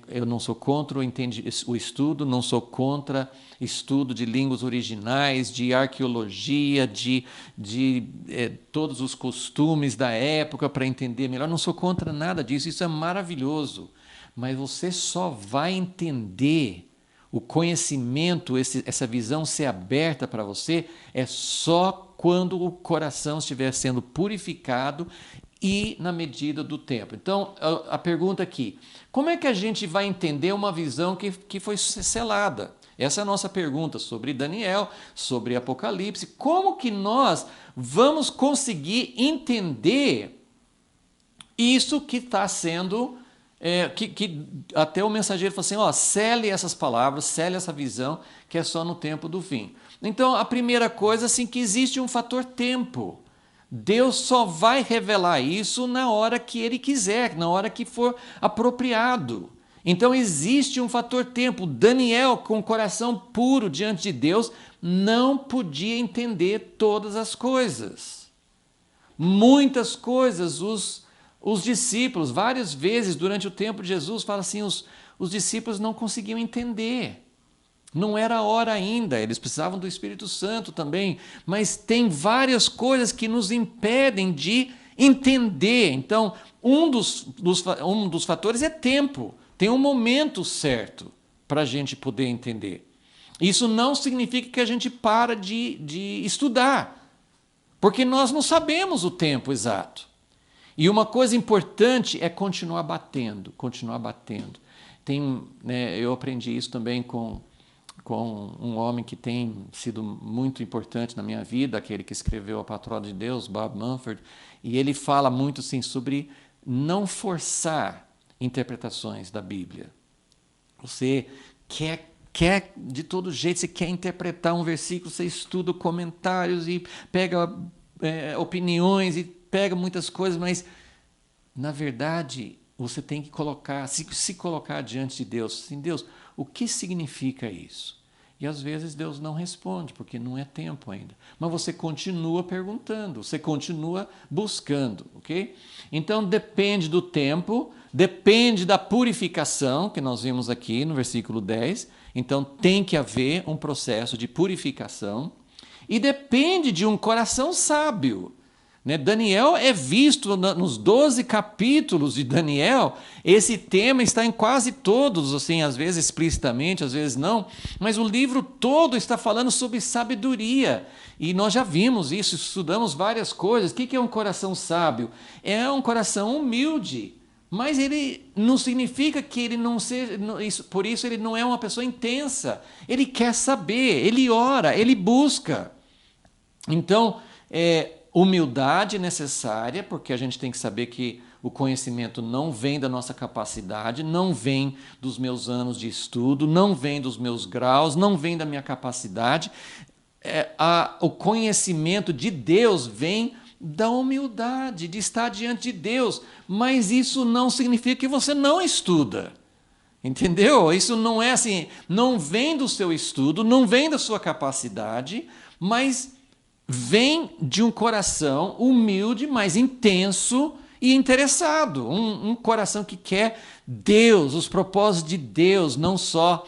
eu não sou contra o estudo, não sou contra estudo de línguas originais, de arqueologia, de todos os costumes da época para entender melhor. Não sou contra nada disso, isso é maravilhoso. Mas você só vai entender o conhecimento, essa visão ser aberta para você, é só quando o coração estiver sendo purificado e na medida do tempo. Então, a pergunta aqui, como é que a gente vai entender uma visão que foi selada? Essa é a nossa pergunta sobre Daniel, sobre Apocalipse. Como que nós vamos conseguir entender isso que está sendo... que até o mensageiro falou assim, sele essas palavras, sele essa visão, que é só no tempo do fim. Então, a primeira coisa, assim, que existe um fator tempo. Deus só vai revelar isso na hora que Ele quiser, na hora que for apropriado. Então, existe um fator tempo. Daniel, com o coração puro diante de Deus, não podia entender todas as coisas. Muitas coisas, os discípulos, várias vezes durante o tempo de Jesus, fala assim, os discípulos não conseguiam entender. Não era a hora ainda, eles precisavam do Espírito Santo também, mas tem várias coisas que nos impedem de entender. Então, um dos fatores é tempo. Tem um momento certo para a gente poder entender. Isso não significa que a gente para de estudar, porque nós não sabemos o tempo exato. E uma coisa importante é continuar batendo, continuar batendo. Eu aprendi isso também com um homem que tem sido muito importante na minha vida, aquele que escreveu A Patroa de Deus, Bob Mumford, e ele fala muito assim, sobre não forçar interpretações da Bíblia. Você quer de todo jeito, você quer interpretar um versículo, você estuda comentários e pega opiniões e pega muitas coisas, mas, na verdade, você tem que se colocar diante de Deus. Assim, Deus, o que significa isso? E, às vezes, Deus não responde, porque não é tempo ainda. Mas você continua perguntando, você continua buscando, ok? Então, depende do tempo, depende da purificação, que nós vimos aqui no versículo 10. Então, tem que haver um processo de purificação. E depende de um coração sábio. Daniel é visto nos 12 capítulos de Daniel, esse tema está em quase todos, assim, às vezes explicitamente, às vezes não, mas o livro todo está falando sobre sabedoria, e nós já vimos isso, estudamos várias coisas. O que é um coração sábio? É um coração humilde, mas ele não significa que ele não seja, por isso ele não é uma pessoa intensa, ele quer saber, ele ora, ele busca. Então, humildade necessária, porque a gente tem que saber que o conhecimento não vem da nossa capacidade, não vem dos meus anos de estudo, não vem dos meus graus, não vem da minha capacidade. O conhecimento de Deus vem da humildade, de estar diante de Deus. Mas isso não significa que você não estuda. Entendeu? Isso não é assim, não vem do seu estudo, não vem da sua capacidade, mas vem de um coração humilde, mas intenso e interessado. Um coração que quer Deus, os propósitos de Deus, não só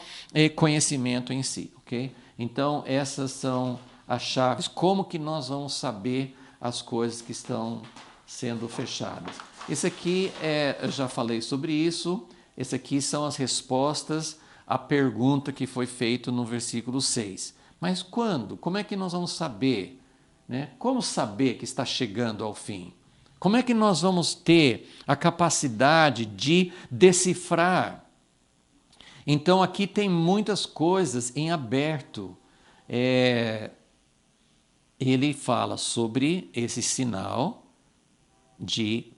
conhecimento em si. Okay? Então, essas são as chaves. Como que nós vamos saber as coisas que estão sendo fechadas? Esse aqui, eu já falei sobre isso. Esse aqui são as respostas à pergunta que foi feita no versículo 6. Mas quando? Como é que nós vamos saber? Né? Como saber que está chegando ao fim? Como é que nós vamos ter a capacidade de decifrar? Então, aqui tem muitas coisas em aberto. Ele fala sobre esse sinal de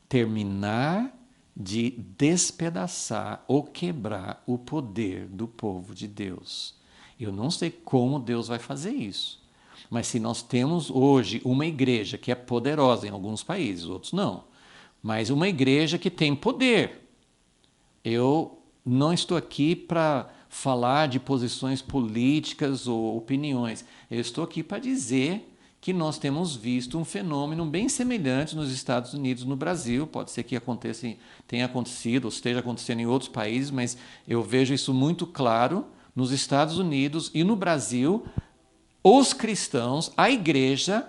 terminar de despedaçar ou quebrar o poder do povo de Deus. Eu não sei como Deus vai fazer isso, mas se nós temos hoje uma igreja que é poderosa em alguns países, outros não, mas uma igreja que tem poder. Eu não estou aqui para falar de posições políticas ou opiniões, eu estou aqui para dizer que nós temos visto um fenômeno bem semelhante nos Estados Unidos, no Brasil. Pode ser que tenha acontecido ou esteja acontecendo em outros países, mas eu vejo isso muito claro nos Estados Unidos e no Brasil. Os cristãos, a igreja,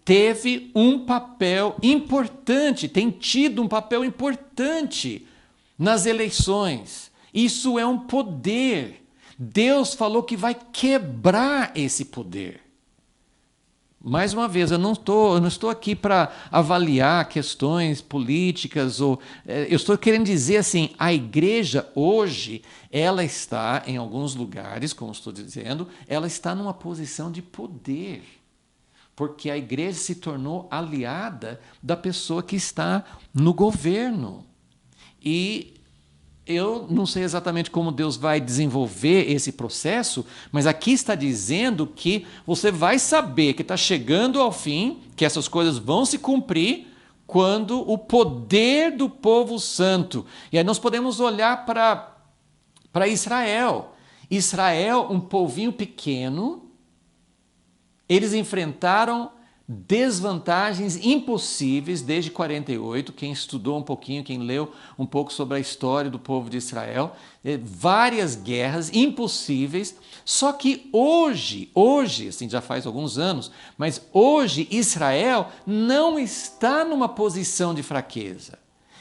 teve um papel importante, tem tido um papel importante nas eleições. Isso é um poder. Deus falou que vai quebrar esse poder. Mais uma vez, eu não estou aqui para avaliar questões políticas, eu estou querendo dizer assim, a igreja hoje, ela está em alguns lugares, como estou dizendo, ela está numa posição de poder, porque a igreja se tornou aliada da pessoa que está no governo. E eu não sei exatamente como Deus vai desenvolver esse processo, mas aqui está dizendo que você vai saber que está chegando ao fim, que essas coisas vão se cumprir, quando o poder do povo santo. E aí nós podemos olhar para Israel. Israel, um povinho pequeno, eles enfrentaram desvantagens impossíveis desde 48, quem estudou um pouquinho, quem leu um pouco sobre a história do povo de Israel, várias guerras impossíveis, só que hoje, assim já faz alguns anos, mas hoje Israel não está numa posição de fraqueza.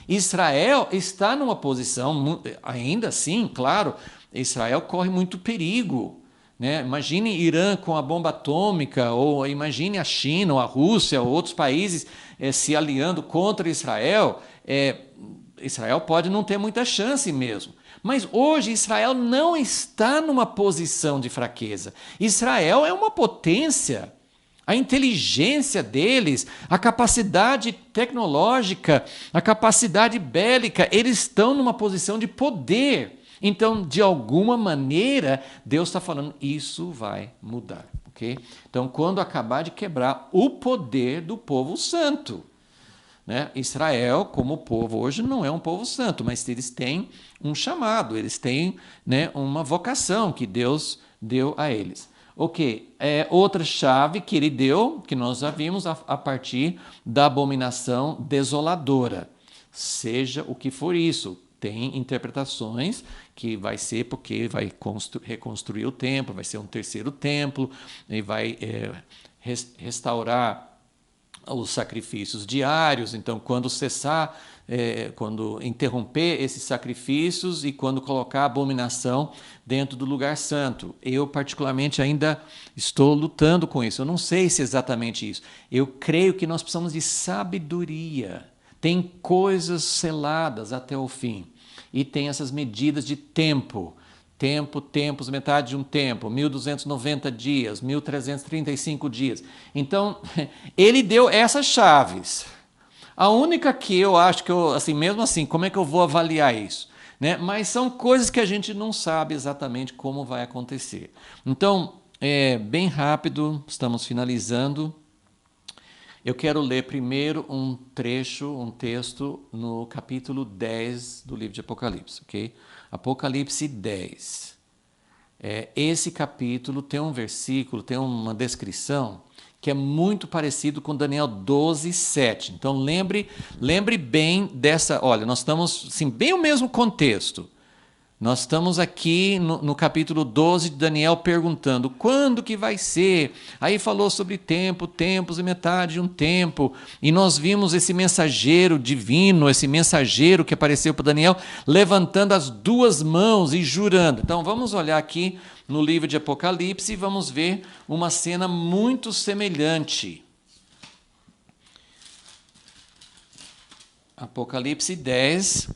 Israel está numa posição, ainda assim, claro, Israel corre muito perigo. Né? Imagine Irã com a bomba atômica, ou imagine a China, ou a Rússia, ou outros países se aliando contra Israel. Israel pode não ter muita chance mesmo. Mas hoje Israel não está numa posição de fraqueza. Israel é uma potência. A inteligência deles, a capacidade tecnológica, a capacidade bélica, eles estão numa posição de poder. Então, de alguma maneira, Deus está falando, isso vai mudar. Okay? Então, quando acabar de quebrar o poder do povo santo. Né? Israel, como povo hoje, não é um povo santo, mas eles têm um chamado, eles têm, né, uma vocação que Deus deu a eles. Ok, outra chave que ele deu, que nós já vimos a partir da abominação desoladora. Seja o que for isso. Tem interpretações que vai ser porque vai reconstruir o templo, vai ser um terceiro templo, e vai restaurar os sacrifícios diários. Então, quando cessar, quando interromper esses sacrifícios e quando colocar a abominação dentro do lugar santo. Eu, particularmente, ainda estou lutando com isso. Eu não sei se é exatamente isso. Eu creio que nós precisamos de sabedoria. Tem coisas seladas até o fim. E tem essas medidas de tempo. Tempos, metade de um tempo, 1.290 dias, 1.335 dias. Então, ele deu essas chaves. A única que eu acho que assim, mesmo assim, como é que eu vou avaliar isso? Né? Mas são coisas que a gente não sabe exatamente como vai acontecer. Então, bem rápido, estamos finalizando. Eu quero ler primeiro um trecho, um texto no capítulo 10 do livro de Apocalipse, ok? Apocalipse 10. Esse capítulo tem um versículo, tem uma descrição que é muito parecido com Daniel 12, 7. Então lembre bem dessa. Olha, nós estamos assim, bem o mesmo contexto. Nós estamos aqui no capítulo 12 de Daniel perguntando quando que vai ser. Aí falou sobre tempo, tempos e metade de um tempo. E nós vimos esse mensageiro divino, esse mensageiro que apareceu para Daniel, levantando as duas mãos e jurando. Então vamos olhar aqui no livro de Apocalipse e vamos ver uma cena muito semelhante. Apocalipse 10.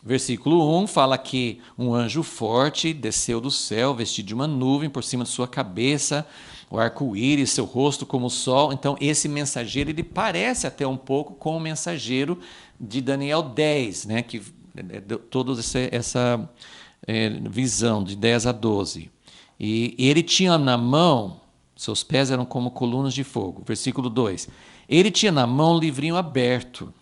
Versículo 1 fala que um anjo forte desceu do céu, vestido de uma nuvem por cima de sua cabeça, o arco-íris, seu rosto como o sol. Então, esse mensageiro, ele parece até um pouco com o mensageiro de Daniel 10, né? Que toda essa visão de 10 a 12. E ele tinha na mão, seus pés eram como colunas de fogo. Versículo 2. Ele tinha na mão um livrinho aberto.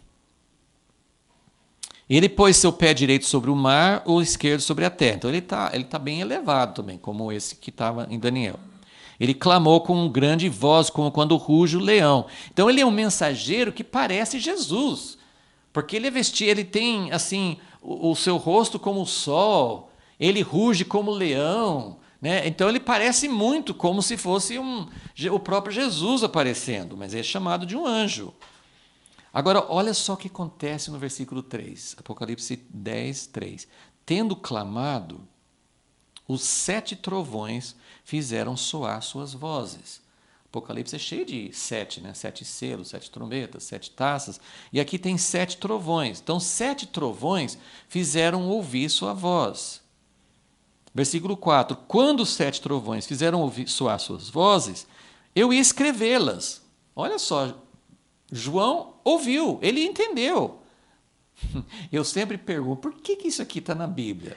Ele pôs seu pé direito sobre o mar, o esquerdo sobre a terra. Então ele tá bem elevado também, como esse que estava em Daniel. Ele clamou com grande voz, como quando ruge o leão. Então ele é um mensageiro que parece Jesus, porque ele tem assim o seu rosto como o sol, ele ruge como o leão, né? Então ele parece muito como se fosse o próprio Jesus aparecendo, mas é chamado de um anjo. Agora, olha só o que acontece no versículo 3, Apocalipse 10, 3. Tendo clamado, os 7 trovões fizeram soar suas vozes. Apocalipse é cheio de 7, né? 7 selos, 7 trombetas, 7 taças. E aqui tem 7 trovões. Então, 7 trovões fizeram ouvir sua voz. Versículo 4. Quando os 7 trovões fizeram soar suas vozes, eu ia escrevê-las. Olha só, João ouviu, ele entendeu. Eu sempre pergunto, por que isso aqui está na Bíblia?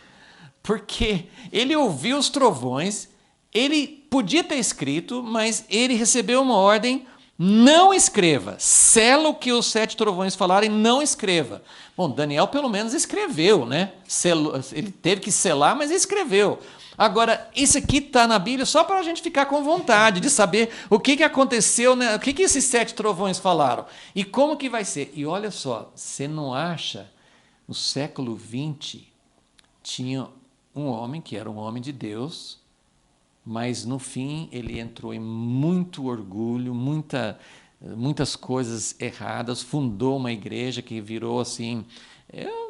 Porque ele ouviu os trovões, ele podia ter escrito, mas ele recebeu uma ordem, não escreva, sela o que os 7 trovões falarem, não escreva. Bom, Daniel pelo menos escreveu, né? Ele teve que selar, mas escreveu. Agora, isso aqui está na Bíblia só para a gente ficar com vontade de saber o que aconteceu, né? O que esses 7 trovões falaram e como que vai ser. E olha só, você não acha, no século XX, tinha um homem que era um homem de Deus, mas no fim ele entrou em muito orgulho, muitas coisas erradas, fundou uma igreja que virou assim,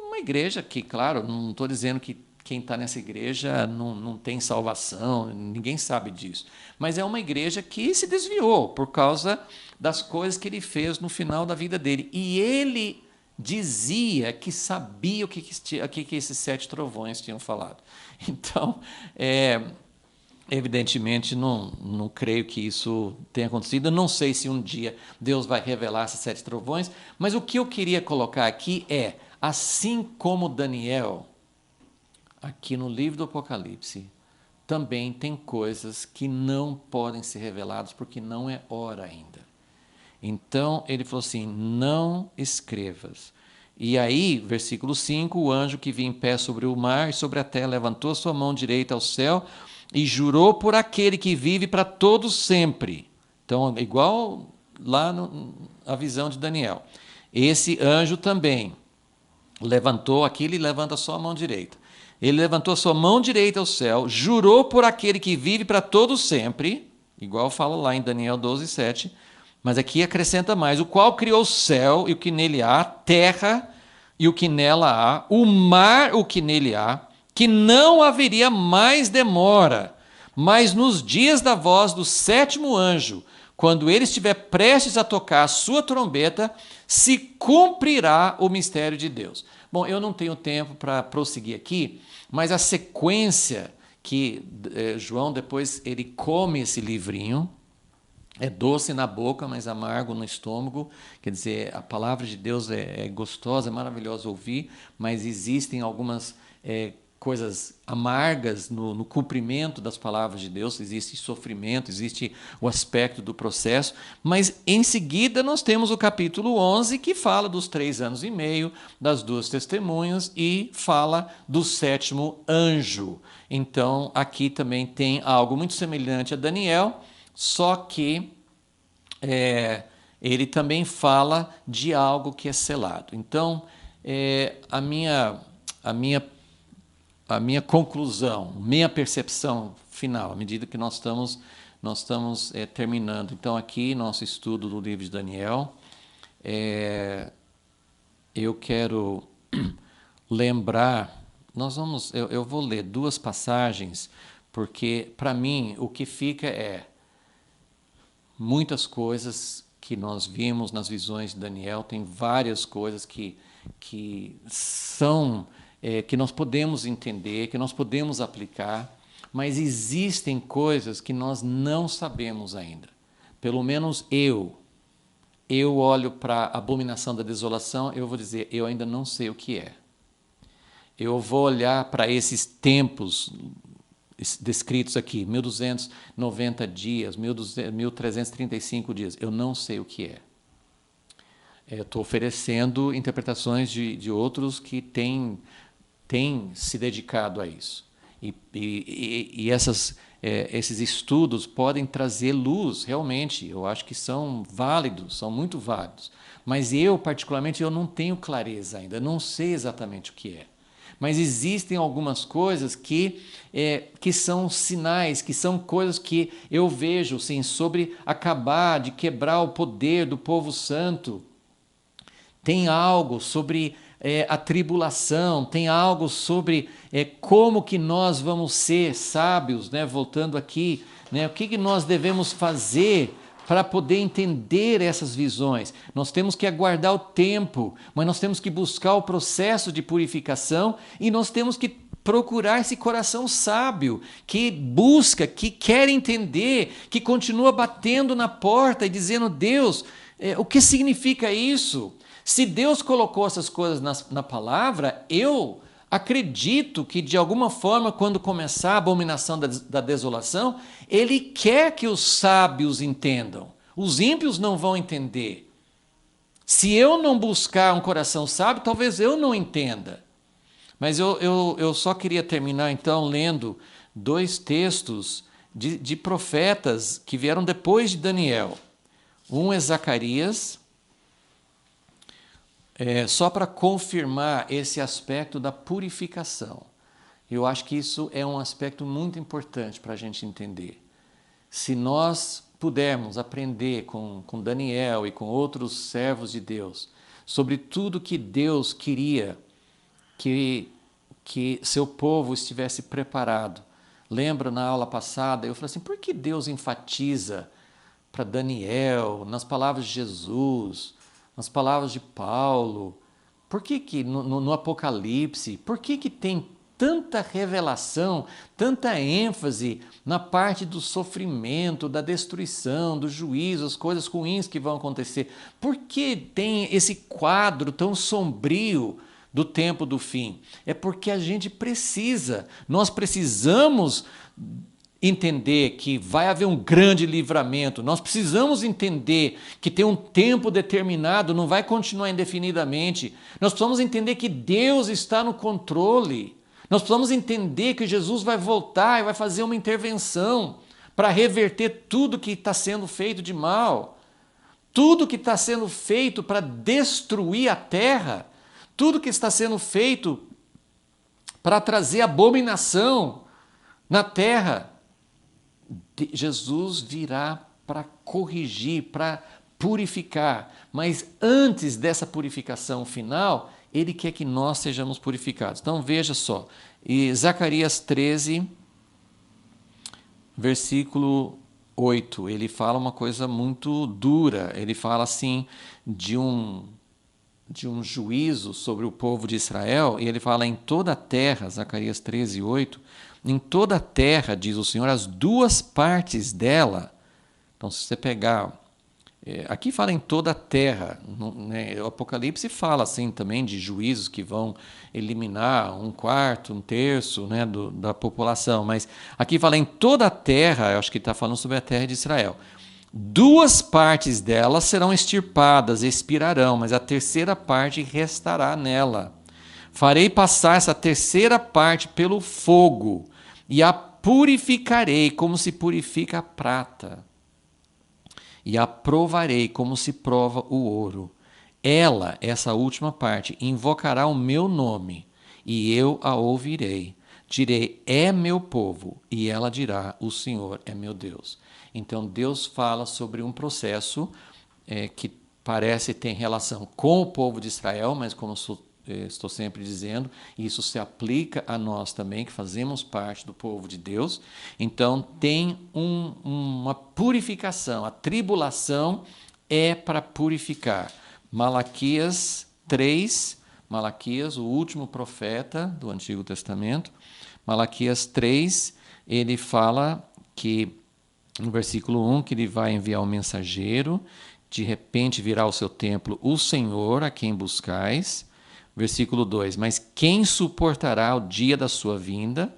uma igreja que, claro, não estou dizendo que quem está nessa igreja não tem salvação, ninguém sabe disso. Mas é uma igreja que se desviou por causa das coisas que ele fez no final da vida dele. E ele dizia que sabia o que esses 7 trovões tinham falado. Então, evidentemente, não creio que isso tenha acontecido. Eu não sei se um dia Deus vai revelar esses 7 trovões, mas o que eu queria colocar aqui é, assim como Daniel, aqui no livro do Apocalipse, também tem coisas que não podem ser reveladas porque não é hora ainda. Então, ele falou assim, não escrevas. E aí, versículo 5, o anjo que vinha em pé sobre o mar e sobre a terra levantou sua mão direita ao céu e jurou por aquele que vive para todo sempre. Então, igual lá a visão de Daniel. Esse anjo também levantou, aqui ele levanta só a mão direita. Ele levantou sua mão direita ao céu, jurou por aquele que vive para todo sempre, igual fala lá em Daniel 12, 7, mas aqui acrescenta mais, o qual criou o céu e o que nele há, a terra e o que nela há, o mar, o que nele há, que não haveria mais demora, mas nos dias da voz do 7º anjo, quando ele estiver prestes a tocar a sua trombeta, se cumprirá o mistério de Deus. Bom, eu não tenho tempo para prosseguir aqui, mas a sequência que João depois ele come esse livrinho, é doce na boca, mas amargo no estômago. Quer dizer, a palavra de Deus é gostosa, é maravilhosa ouvir, mas existem algumas coisas amargas no cumprimento das palavras de Deus, existe sofrimento, existe o aspecto do processo, mas em seguida nós temos o capítulo 11 que fala dos 3 anos e meio, das 2 testemunhas e fala do 7º anjo. Então aqui também tem algo muito semelhante a Daniel, só que ele também fala de algo que é selado. Então a minha conclusão, minha percepção final, à medida que nós estamos terminando. Então, aqui, nosso estudo do livro de Daniel, eu quero lembrar, eu vou ler 2 passagens, porque, para mim, o que fica é muitas coisas que nós vimos nas visões de Daniel, tem várias coisas que são... que nós podemos entender, que nós podemos aplicar, mas existem coisas que nós não sabemos ainda. Pelo menos eu olho para a abominação da desolação, eu vou dizer, eu ainda não sei o que é. Eu vou olhar para esses tempos descritos aqui, 1290 dias, 1335 dias, eu não sei o que é. Estou oferecendo interpretações de outros que têm se dedicado a isso. E esses estudos podem trazer luz, realmente, eu acho que são válidos, são muito válidos. Mas eu, particularmente, eu não tenho clareza ainda, não sei exatamente o que é. Mas existem algumas coisas que são sinais, que são coisas que eu vejo sim, sobre acabar de quebrar o poder do povo santo. Tem algo sobre a tribulação, tem algo sobre como que nós vamos ser sábios, né? Voltando aqui, né? O que nós devemos fazer para poder entender essas visões. Nós temos que aguardar o tempo, mas nós temos que buscar o processo de purificação e nós temos que procurar esse coração sábio, que busca, que quer entender, que continua batendo na porta e dizendo, Deus, o que significa isso? Se Deus colocou essas coisas na palavra, eu acredito que, de alguma forma, quando começar a abominação da desolação, Ele quer que os sábios entendam. Os ímpios não vão entender. Se eu não buscar um coração sábio, talvez eu não entenda. Mas eu só queria terminar, então, lendo 2 textos de profetas que vieram depois de Daniel. Um é Zacarias, só para confirmar esse aspecto da purificação. Eu acho que isso é um aspecto muito importante para a gente entender. Se nós pudermos aprender com Daniel e com outros servos de Deus sobre tudo que Deus queria que seu povo estivesse preparado. Lembra na aula passada, eu falei assim, por que Deus enfatiza para Daniel, nas palavras de Jesus, nas palavras de Paulo, por que no Apocalipse, por que tem tanta revelação, tanta ênfase na parte do sofrimento, da destruição, do juízo, as coisas ruins que vão acontecer? Por que tem esse quadro tão sombrio do tempo do fim? É porque a gente nós precisamos entender que vai haver um grande livramento, nós precisamos entender que tem um tempo determinado, não vai continuar indefinidamente, nós precisamos entender que Deus está no controle, nós precisamos entender que Jesus vai voltar e vai fazer uma intervenção para reverter tudo que está sendo feito de mal, tudo que está sendo feito para destruir a terra, tudo que está sendo feito para trazer abominação na terra. Jesus virá para corrigir, para purificar, mas antes dessa purificação final, Ele quer que nós sejamos purificados. Então veja só, e Zacarias 13, versículo 8, ele fala uma coisa muito dura, ele fala assim de um juízo sobre o povo de Israel, e ele fala em toda a terra, Zacarias 13, 8, em toda a terra, diz o Senhor, as 2 partes dela. Então, se você pegar Aqui fala em toda a terra, né? O Apocalipse fala assim também de juízos que vão eliminar um quarto, um terço, né, da população, mas aqui fala em toda a terra, eu acho que está falando sobre a terra de Israel. 2 partes dela serão extirpadas, expirarão, mas a terceira parte restará nela. Farei passar essa terceira parte pelo fogo e a purificarei como se purifica a prata. E a provarei como se prova o ouro. Ela, essa última parte, invocará o meu nome, e eu a ouvirei. Direi, é meu povo, e ela dirá, o Senhor é meu Deus. Então Deus fala sobre um processo que parece ter relação com o povo de Israel, mas como estou sempre dizendo, isso se aplica a nós também, que fazemos parte do povo de Deus. Então, tem uma purificação. A tribulação é para purificar. Malaquias 3, Malaquias, o último profeta do Antigo Testamento, Malaquias 3, ele fala que, no versículo 1, que ele vai enviar um mensageiro, de repente virá ao seu templo o Senhor, a quem buscais. Versículo 2, mas quem suportará o dia da sua vinda?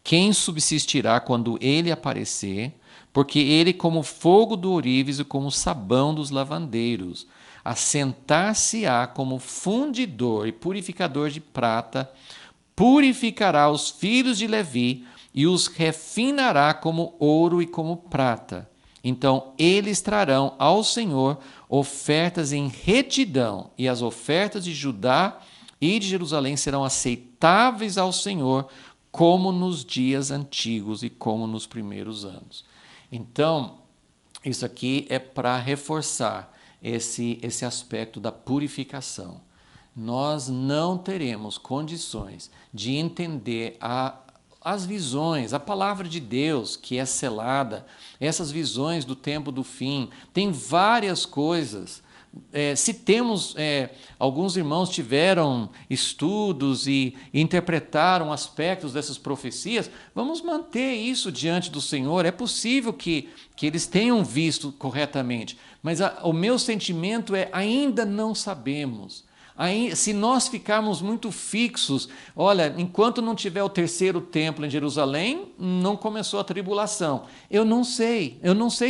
Quem subsistirá quando ele aparecer? Porque ele, como fogo do ourives e como sabão dos lavandeiros, assentar-se-á como fundidor e purificador de prata, purificará os filhos de Levi e os refinará como ouro e como prata. Então eles trarão ao Senhor ofertas em retidão, e as ofertas de Judá e de Jerusalém serão aceitáveis ao Senhor, como nos dias antigos e como nos primeiros anos. Então, isso aqui é para reforçar esse aspecto da purificação. Nós não teremos condições de entender as visões, a palavra de Deus que é selada, essas visões do tempo do fim. Tem várias coisas. Se temos, alguns irmãos tiveram estudos e interpretaram aspectos dessas profecias, vamos manter isso diante do Senhor. É possível que eles tenham visto corretamente, mas o meu sentimento é, ainda não sabemos. Se nós ficarmos muito fixos, olha, enquanto não tiver o terceiro templo em Jerusalém, não começou a tribulação. Eu não sei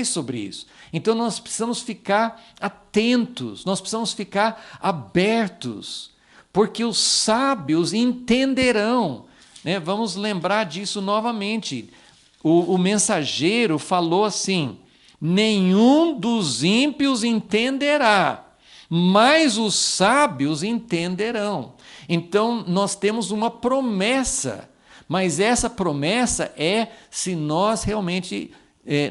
sobre isso. Então nós precisamos ficar atentos, nós precisamos ficar abertos, porque os sábios entenderão, né? Vamos lembrar disso novamente. O mensageiro falou assim: nenhum dos ímpios entenderá, mas os sábios entenderão. Então, nós temos uma promessa, mas essa promessa é se nós realmente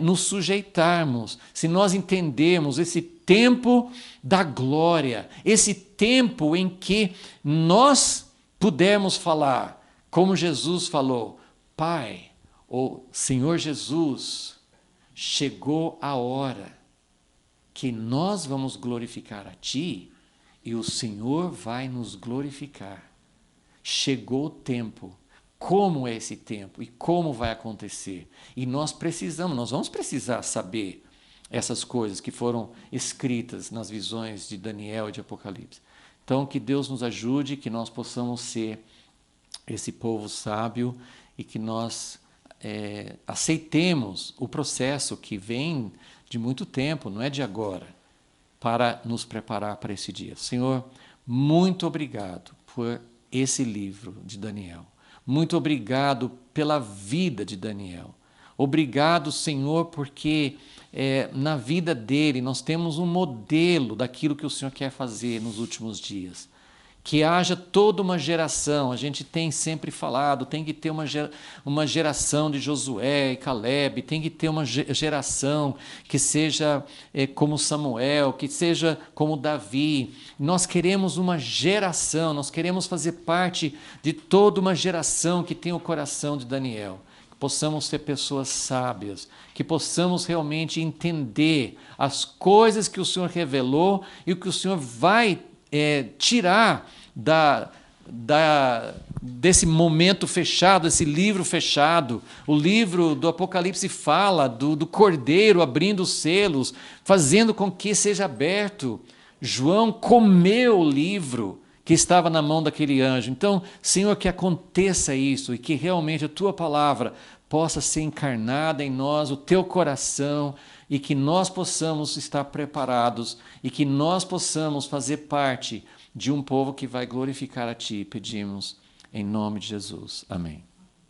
nos sujeitarmos, se nós entendermos esse tempo da glória, esse tempo em que nós pudermos falar, como Jesus falou: Pai, ou Senhor Jesus, chegou a hora que nós vamos glorificar a Ti e o Senhor vai nos glorificar. Chegou o tempo. Como é esse tempo e como vai acontecer? E nós vamos precisar saber essas coisas que foram escritas nas visões de Daniel e de Apocalipse. Então, que Deus nos ajude, que nós possamos ser esse povo sábio e que nós aceitemos o processo que vem de muito tempo, não é de agora, para nos preparar para esse dia. Senhor, muito obrigado por esse livro de Daniel. Muito obrigado pela vida de Daniel. Obrigado, Senhor, porque na vida dele nós temos um modelo daquilo que o Senhor quer fazer nos últimos dias. Que haja toda uma geração, a gente tem sempre falado, tem que ter uma geração de Josué e Caleb, tem que ter uma geração que seja como Samuel, que seja como Davi. Nós queremos uma geração, nós queremos fazer parte de toda uma geração que tem o coração de Daniel. Que possamos ser pessoas sábias, que possamos realmente entender as coisas que o Senhor revelou e o que o Senhor vai tirar desse momento fechado, esse livro fechado. O livro do Apocalipse fala do Cordeiro abrindo os selos, fazendo com que seja aberto. João comeu o livro que estava na mão daquele anjo. Então, Senhor, que aconteça isso e que realmente a Tua palavra possa ser encarnada em nós, o Teu coração, e que nós possamos estar preparados e que nós possamos fazer parte de um povo que vai glorificar a Ti. Pedimos em nome de Jesus. Amém.